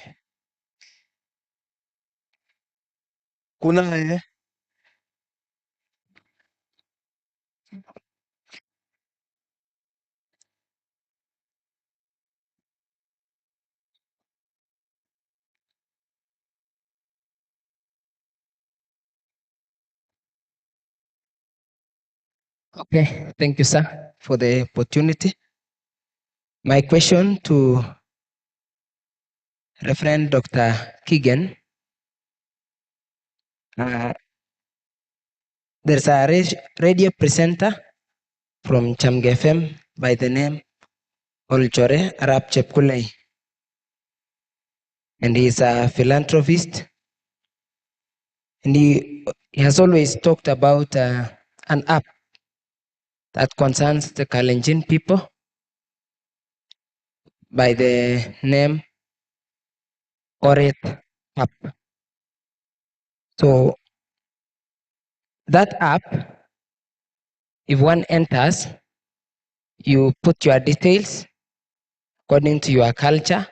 Kunaye? Okay, thank you, sir, for the opportunity. My question to Reverend Dr. Kigen. There's a radio presenter from Chamge FM by the name Olchore Arap Chepkulei, and he's a philanthropist. And he has always talked about an app that concerns the Kalenjin people by the name Oret app. So that app, if one enters, you put your details according to your culture,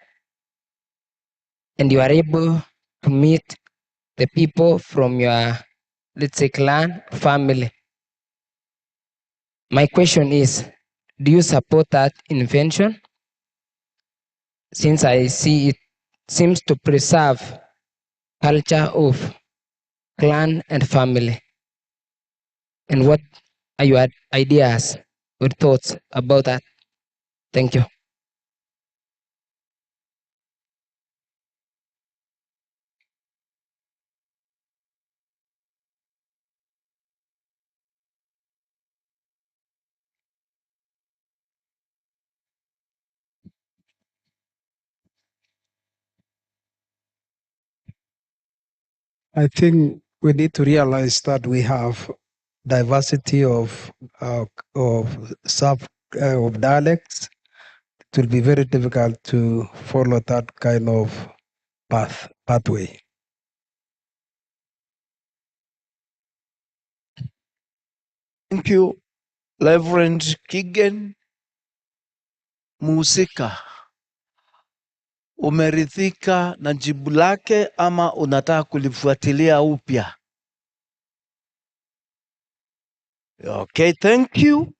and you are able to meet the people from your, let's say, clan, family. My question is, do you support that invention? Since I see it seems to preserve culture of clan and family. And what are your ideas or thoughts about that? Thank you. I think we need to realize that we have diversity of of dialects. It will be very difficult to follow that kind of pathway. Thank you, Reverend Kigen. Musika, umeridhika na jibu lake ama unataka kulifuatilia upya? Okay, thank you.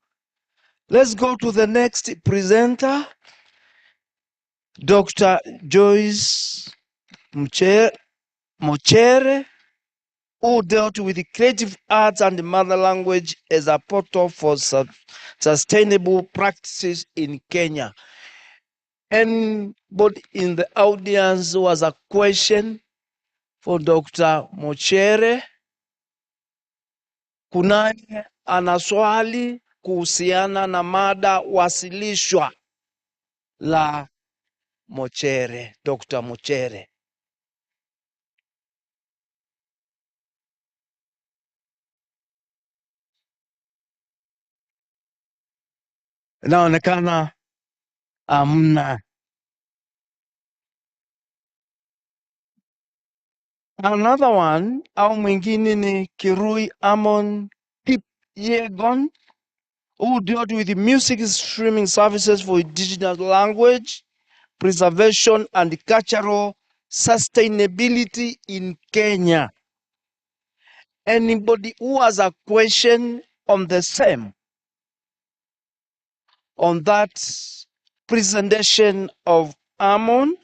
Let's go to the next presenter, Dr. Joyce Mochere, who dealt with the creative arts and the mother language as a portal for sustainable practices in Kenya. Anybody in the audience who has a question for Dr. Mochere? Kunaye ana swali kuhusiana na mada wasilishwa la Mochere, Dr. Mochere. inaonekana amna. Another one au mwingine ni Kirui Amon Kipyegon, who dealt with the music streaming services for indigenous language preservation and cultural sustainability in Kenya. Anybody who has a question on the same, on that presentation of Amon?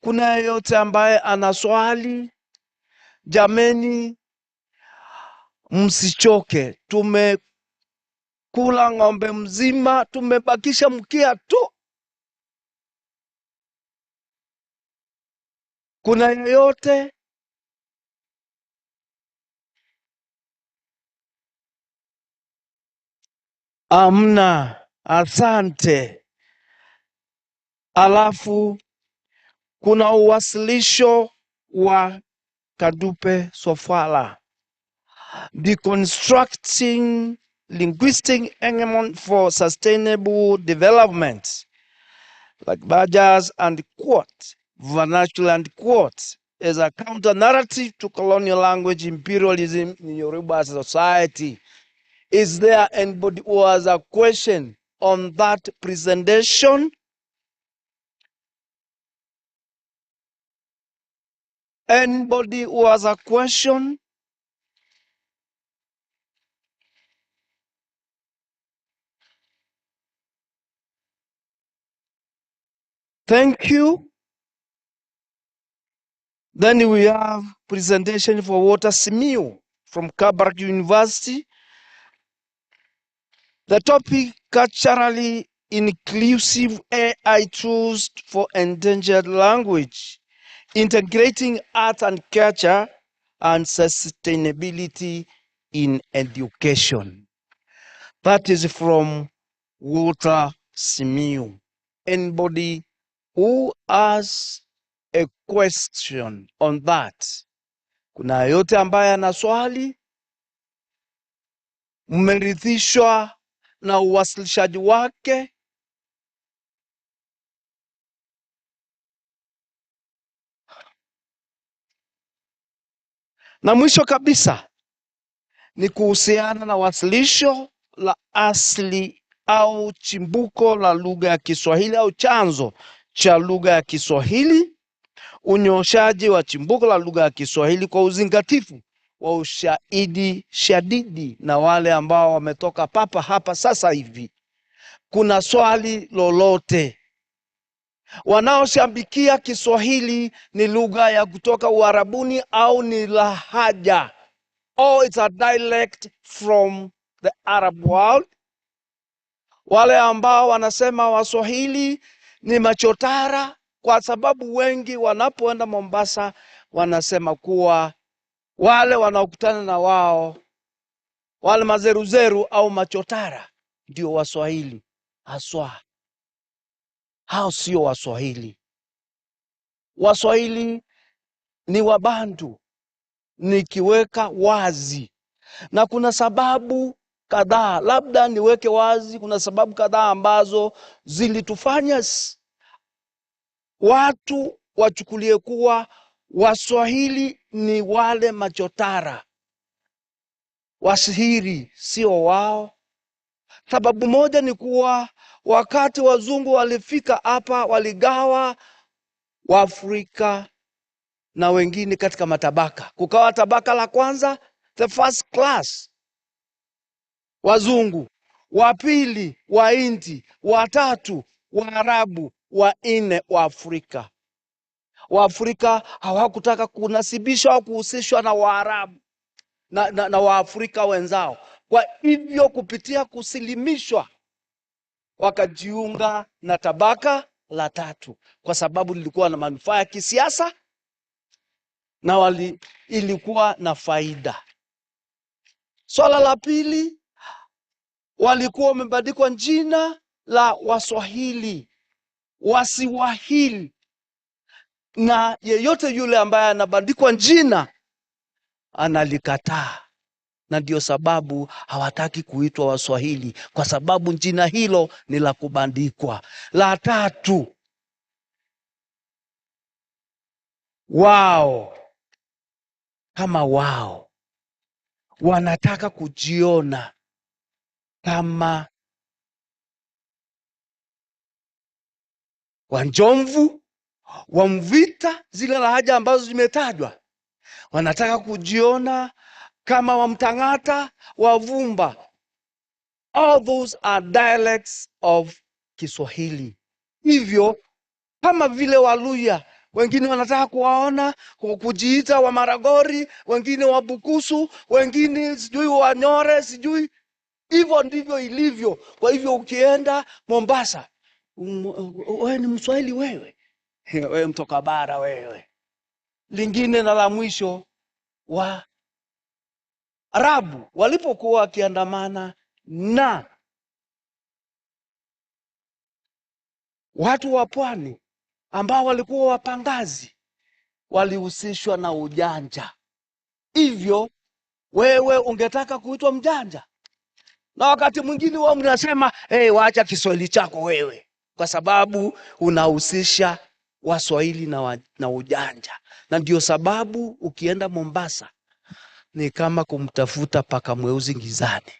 Kuna yeyote ambaye ana swali? Jameni, msichoke. Tumekula ng'ombe mzima, tumebakisha mkia tu. Kuna yeyote? Amna. Asante. Alafu kuna uwasilisho wa Kadupe Sofala, Deconstructing Linguistic Engagement for Sustainable Development, like Badgers and quote, vernacular and quote, as a counter-narrative to colonial language imperialism in Yoruba society. Is there anybody who has a question on that presentation? Anybody who has a question? Thank you. Then we have presentation for Walter Simiu from Kabarak University. The topic, culturally inclusive AI tools for endangered language, integrating art and culture and sustainability in education. That is from Walter Simiu. Anybody who has a question on that? Kuna yote ambaye ana swali? Mmeridhishwa na uwasilishaji wake? Na mwisho kabisa ni kuhusiana na wasilisho la asili au chimbuko la lugha ya Kiswahili au chanzo cha lugha ya Kiswahili, unyoshaji wa chimbuko la lugha ya Kiswahili kwa uzingatifu wa ushahidi shadidi na wale ambao wametoka papa hapa sasa hivi. Kuna swali lolote? Wanaoshabikia Kiswahili ni lugha ya kutoka Uarabuni au ni lahaja, or it's a dialect from the Arab world. Wale ambao wanasema Waswahili ni machotara, kwa sababu wengi wanapoenda Mombasa wanasema kuwa wale wanaokutana na wao, wale mazeruzeru au machotara, ndio Waswahili haswa. Hao sio Waswahili. Waswahili ni Wabantu, nikiweka wazi. Na kuna sababu kadhaa, labda niweke wazi, kuna sababu kadhaa ambazo zilitufanya watu wachukulie kuwa Waswahili ni wale machotara, Wasihiri sio wao. Sababu moja ni kuwa wakati wazungu walifika hapa, waligawa Waafrika na wengine katika matabaka. Kukawa tabaka la kwanza, the first class, wazungu; wa pili Wahindi; wa tatu Waarabu; wa nne Waafrika. Waafrika hawakutaka kunasibishwa au kuhusishwa na Waarabu na Waafrika wenzao. Kwa hivyo kupitia kusilimishwa wakajiunga na tabaka la tatu, kwa sababu lilikuwa na manufaa ya kisiasa na ilikuwa na faida. Swala la pili, walikuwa wamebadikwa jina la Waswahili, Wasiwahili, na yeyote yule ambaye anabadikwa jina analikataa. na ndio sababu hawataki kuitwa Waswahili, kwa sababu jina hilo ni la kubandikwa. La tatu, wao kama wao wanataka kujiona kama Wanjomvu, Wamvita, zile lahaja ambazo zimetajwa. Wanataka kujiona kama Wamtang'ata, Wavumba. All those are dialects of Kiswahili. Hivyo kama vile Waluya, wengine wanataka kuwaona kujiita Wamaragori, wengine Wabukusu, wengine sijui Wanyore, sijui. Hivyo ndivyo ilivyo. Kwa hivyo ukienda Mombasa, wewe ni Mswahili wewe. Wewe mtoka bara wewe. Lingine na la mwisho, wa Arabu walipokuwa wakiandamana na watu wa pwani ambao walikuwa wapangazi, walihusishwa na ujanja. Hivyo wewe ungetaka kuitwa mjanja, na wakati mwingine wao mnasema waacha Kiswahili chako wewe, kwa sababu unahusisha Waswahili na ujanja. Na ndio sababu ukienda Mombasa ni kama kumtafuta paka mweusi gizani,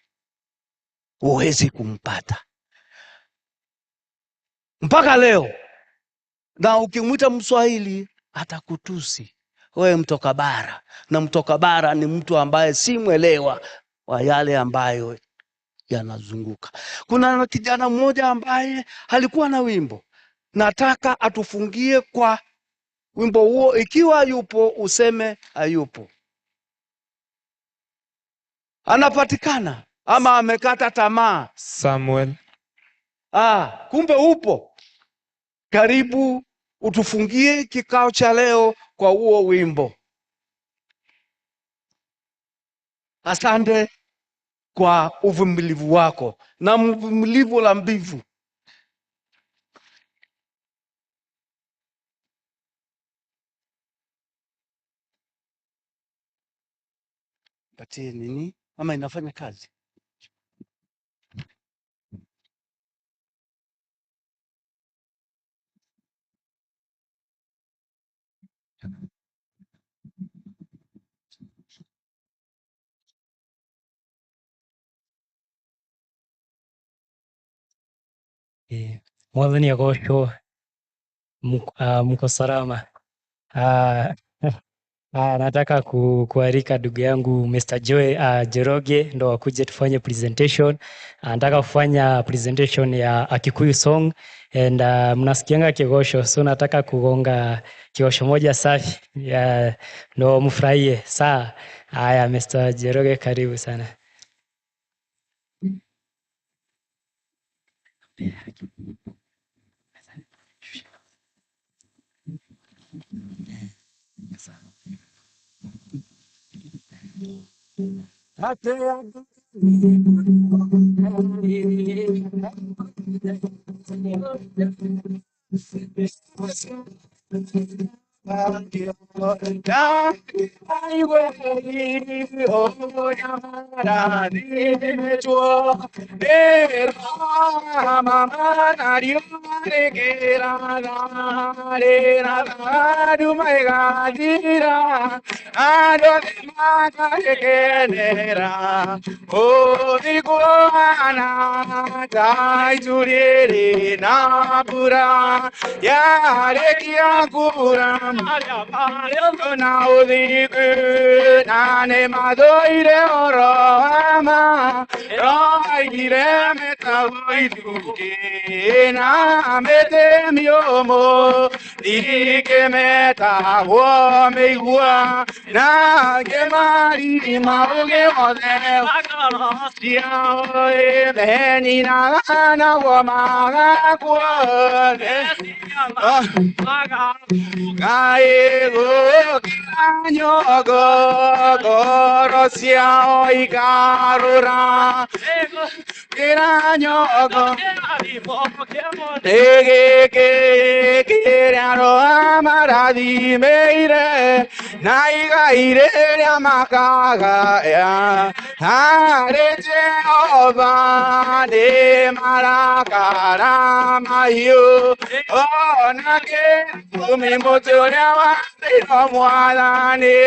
huwezi kumpata mpaka leo. Na ukimwita Mswahili atakutusi wewe mtoka bara, na mtoka bara ni mtu ambaye si mwelewa wa yale ambayo yanazunguka. Kuna kijana mmoja ambaye alikuwa na wimbo, nataka atufungie kwa wimbo huo. Ikiwa yupo useme hayupo, anapatikana ama amekata tamaa. Samuel. Kumbe upo. Karibu utufungie kikao cha leo kwa huo wimbo. Asante kwa uvumilivu wako na mvumilivu la mbivu. Patie nini? Ama inafanya kazi? Mwathani agocwo, mko salama. Nataka kualika ndugu yangu Mr. Joroge ndo akuje tufanye presentation. Nataka kufanya presentation ya a Kikuyu song and mnasikianga kigosho, so nataka kugonga kigosho moja safi ndo mfurahie. Haya, Mr. Joroge, karibu sana. naiga ireria makaga ya hare Jehova de marakara mayo ona ke umi motoria wa mwadani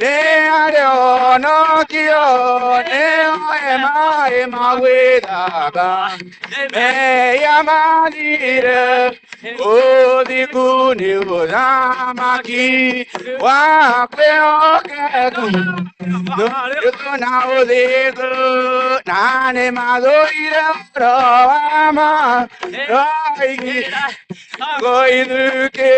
ne are ono kio ne ema weda me yamanire o di kuni uramaki wa kweoke na odiku nane madoire roama roigi goiduke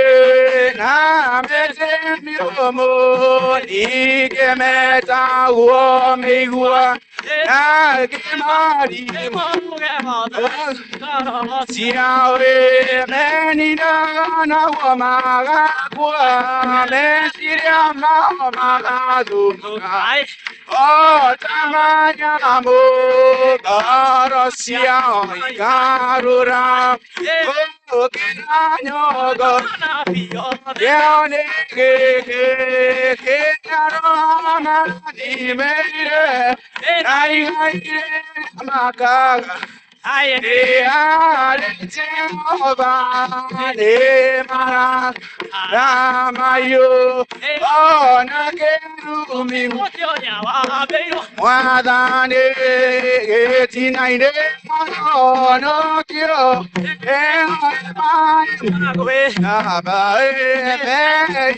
na mete miomo ike meta uomigua na kimari siawe menina na wamaga kwa mesiria mamaga duka oh tamanya mo garasia garura oh kenanyo go yone ke aroma di mere ai makaga Ramayo, ona kerumi, wadane etinaine, ono kiro,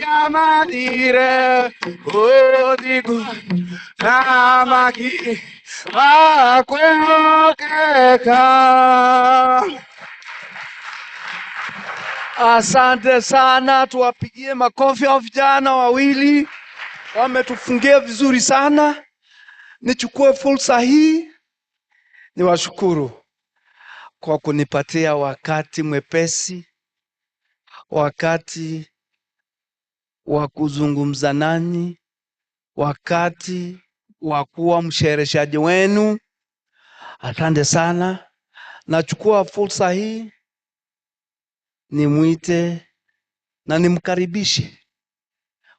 yamadire, odigu, ramaki. Asante sana, tuwapigie makofi wa vijana wawili, wametufungia vizuri sana. Nichukue fursa hii niwashukuru kwa kunipatia wakati mwepesi, wakati wa kuzungumza nanyi, wakati wa kuwa mshereheshaji wenu. Asante sana. Nachukua fursa hii nimwite na nimkaribishe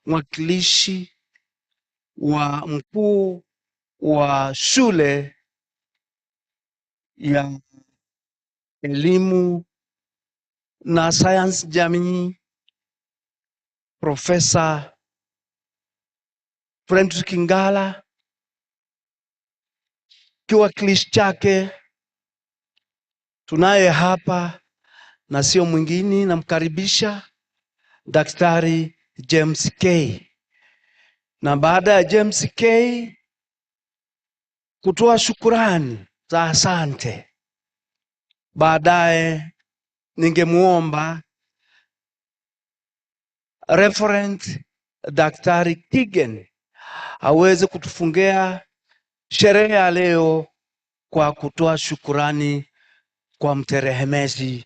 mwakilishi wa mkuu wa shule ya elimu na sayansi jamii, Profesa Frederick Ngala. Kiwakilishi chake tunaye hapa na sio mwingine, namkaribisha Daktari James K. Na baada ya James K kutoa shukurani za asante, baadaye ningemuomba Reverend Daktari Kigen aweze kutufungia sherehe ya leo kwa kutoa shukurani kwa mterehemezi,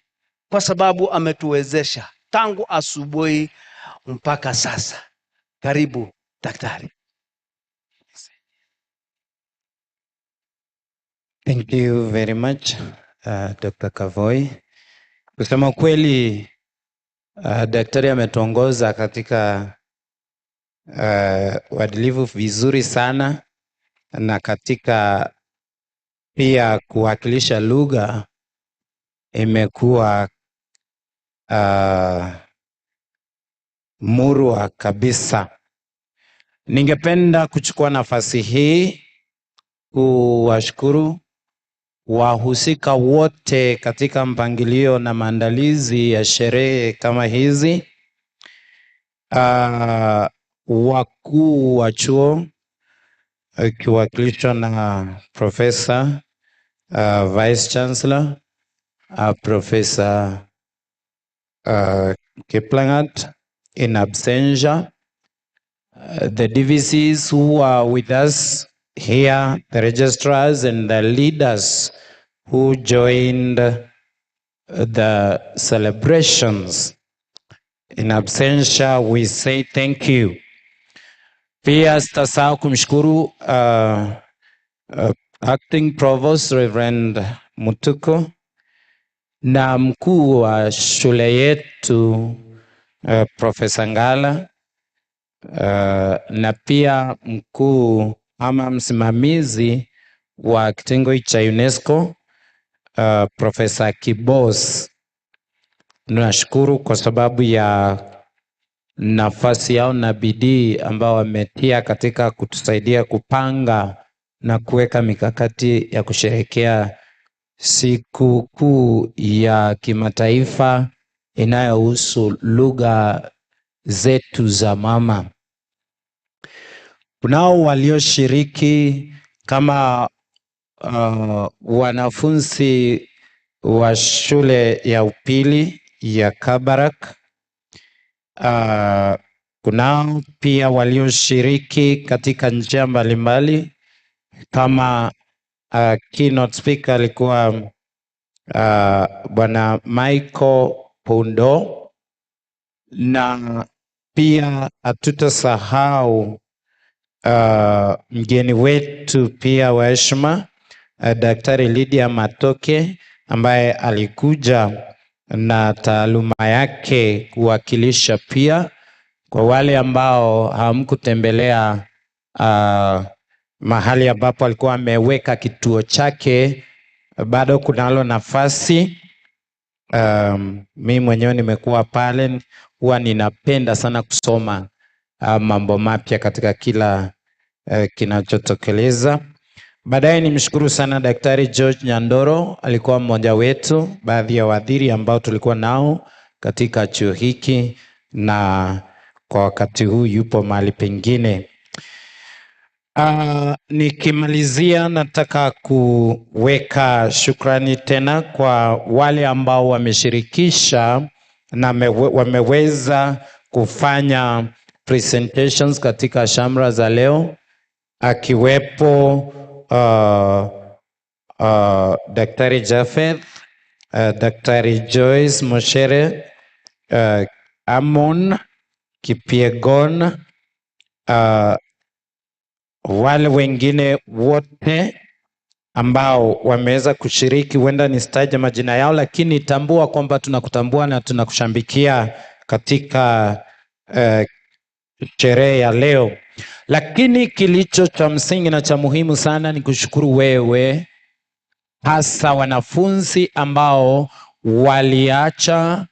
kwa sababu ametuwezesha tangu asubuhi mpaka sasa. Karibu daktari. Thank you very much, Dr. Kavoi. Kusema kweli, daktari ametuongoza katika uadilifu vizuri sana, na katika pia kuwakilisha lugha imekuwa murwa kabisa. Ningependa kuchukua nafasi hii kuwashukuru wahusika wote katika mpangilio na maandalizi ya sherehe kama hizi. Wakuu wa chuo kiwakilishwa na Professor Vice Chancellor Professor Kiplangat in absentia, the DVCs who are with us here, the registrars and the leaders who joined the celebrations. In absentia, we say thank you. Pia sitasahau kumshukuru Acting Provost Reverend Mutuko na mkuu wa shule yetu Professor Ngala na pia mkuu ama msimamizi wa kitengo cha UNESCO Profesa Kibos. Nashukuru kwa sababu ya nafasi yao na bidii ambao wametia katika kutusaidia kupanga na kuweka mikakati ya kusherehekea siku kuu ya kimataifa inayohusu lugha zetu za mama. Kunao walioshiriki kama wanafunzi wa shule ya upili ya Kabarak. Kunao pia walioshiriki katika njia mbalimbali kama keynote speaker alikuwa Bwana Michael Pundo, na pia hatutasahau mgeni wetu pia wa heshima Daktari Lydia Matoke ambaye alikuja na taaluma yake kuwakilisha pia. Kwa wale ambao hamkutembelea mahali ambapo alikuwa ameweka kituo chake, bado kunalo nafasi. Mimi mwenyewe nimekuwa pale, huwa ninapenda sana kusoma mambo mapya katika kila kinachotokeleza. Baadaye nimshukuru sana Daktari George Nyandoro, alikuwa mmoja wetu, baadhi ya wadhiri ambao tulikuwa nao katika chuo hiki na kwa wakati huu yupo mahali pengine. Nikimalizia nataka kuweka shukrani tena kwa wale ambao wameshirikisha na wameweza kufanya presentations katika shamra za leo, akiwepo Daktari Jafeth, Daktari Joyce Moshere, Amon Kipiegon, wale wengine wote ambao wameweza kushiriki. Huenda nisitaje majina yao, lakini tambua kwamba tunakutambua na tunakushambikia katika sherehe ya leo. Lakini kilicho cha msingi na cha muhimu sana ni kushukuru wewe, hasa wanafunzi ambao waliacha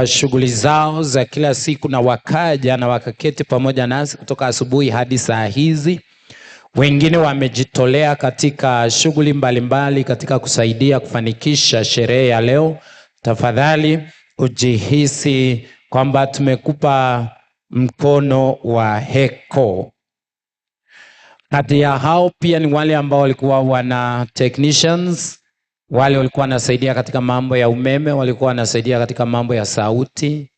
shughuli zao za kila siku na wakaja na wakaketi pamoja nasi kutoka asubuhi hadi saa hizi. Wengine wamejitolea katika shughuli mbalimbali katika kusaidia kufanikisha sherehe ya leo. Tafadhali ujihisi kwamba tumekupa mkono wa heko. Kati ya hao pia ni wale ambao walikuwa wana technicians, wale walikuwa wanasaidia katika mambo ya umeme, walikuwa wanasaidia katika mambo ya sauti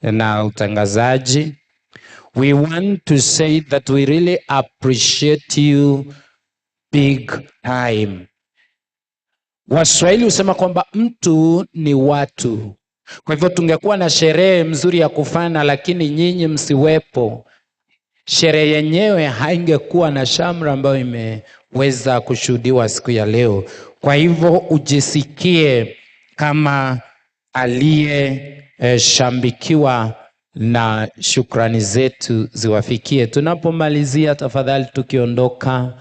na utangazaji. We want to say that we really appreciate you big time. Waswahili husema kwamba mtu ni watu. Kwa hivyo tungekuwa na sherehe mzuri ya kufana, lakini nyinyi msiwepo, sherehe yenyewe haingekuwa na shamra ambayo imeweza kushuhudiwa siku ya leo. Kwa hivyo ujisikie kama aliyeshambikiwa na shukrani zetu ziwafikie. Tunapomalizia, tafadhali tukiondoka,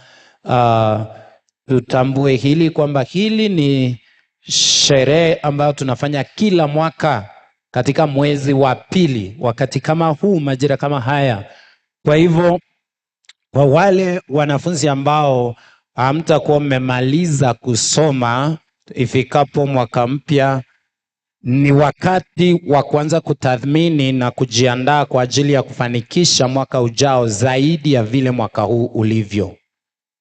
tutambue hili kwamba hili ni sherehe ambayo tunafanya kila mwaka katika mwezi wa pili, wakati kama huu, majira kama haya. Kwa hivyo kwa wale wanafunzi ambao hamtakuwa mmemaliza kusoma ifikapo mwaka mpya, ni wakati wa kuanza kutathmini na kujiandaa kwa ajili ya kufanikisha mwaka ujao zaidi ya vile mwaka huu ulivyo.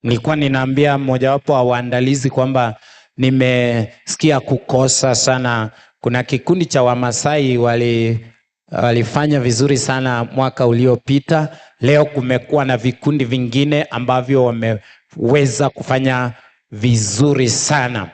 Nilikuwa ninaambia mmojawapo wa waandalizi kwamba nimesikia kukosa sana. Kuna kikundi cha Wamasai walifanya vizuri sana mwaka uliopita. Leo kumekuwa na vikundi vingine ambavyo wameweza kufanya vizuri sana.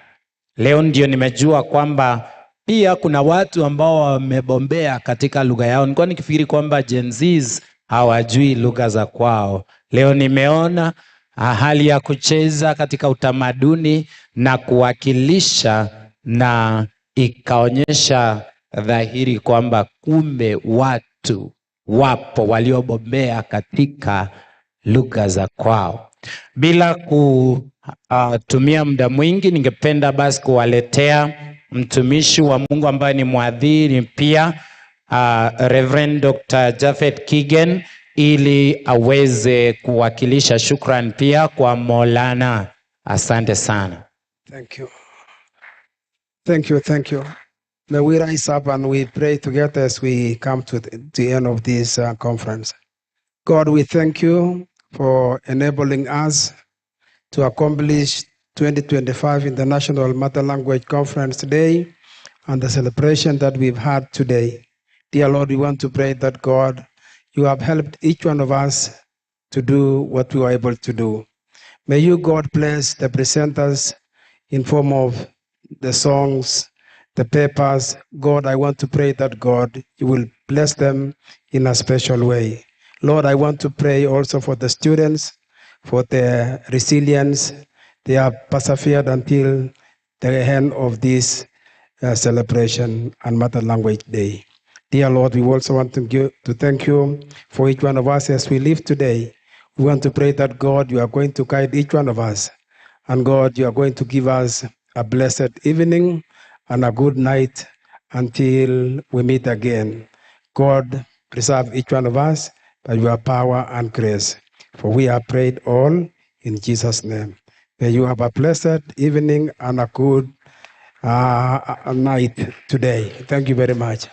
Leo ndio nimejua kwamba pia kuna watu ambao wamebombea katika lugha yao. Nilikuwa nikifikiri kwamba Gen Zs hawajui lugha za kwao. Leo nimeona hali ya kucheza katika utamaduni na kuwakilisha, na ikaonyesha dhahiri kwamba kumbe watu wapo waliobobea katika lugha za kwao. Bila kutumia muda mwingi, ningependa basi kuwaletea mtumishi wa Mungu ambaye ni mwadhiri pia, Reverend Dr. Japhet Kigen, ili aweze kuwakilisha shukrani pia kwa Maulana. Asante sana. Thank you. Thank you, thank you. May we rise up and we pray together as we come to the end of this conference. God, we thank you for enabling us to accomplish 2025 International Mother Language Conference today and the celebration that we've had today. Dear Lord, we want to pray that, God, you have helped each one of us to do what we were able to do. May you, God, bless the presenters in form of the songs, the papers. God, I want to pray that, God, you will bless them in a special way. Lord, I want to pray also for the students, for their resilience. They have persevered until the end of this celebration and Mother Language Day. Dear Lord, we also want to thank you for each one of us as we live today. We want to pray that, God, you are going to guide each one of us. And God, you are going to give us a blessed evening and a good night until we meet again. God, preserve each one of us by your power and grace. For we have prayed all in Jesus' name. May you have a blessed evening and a good night today. Thank you very much.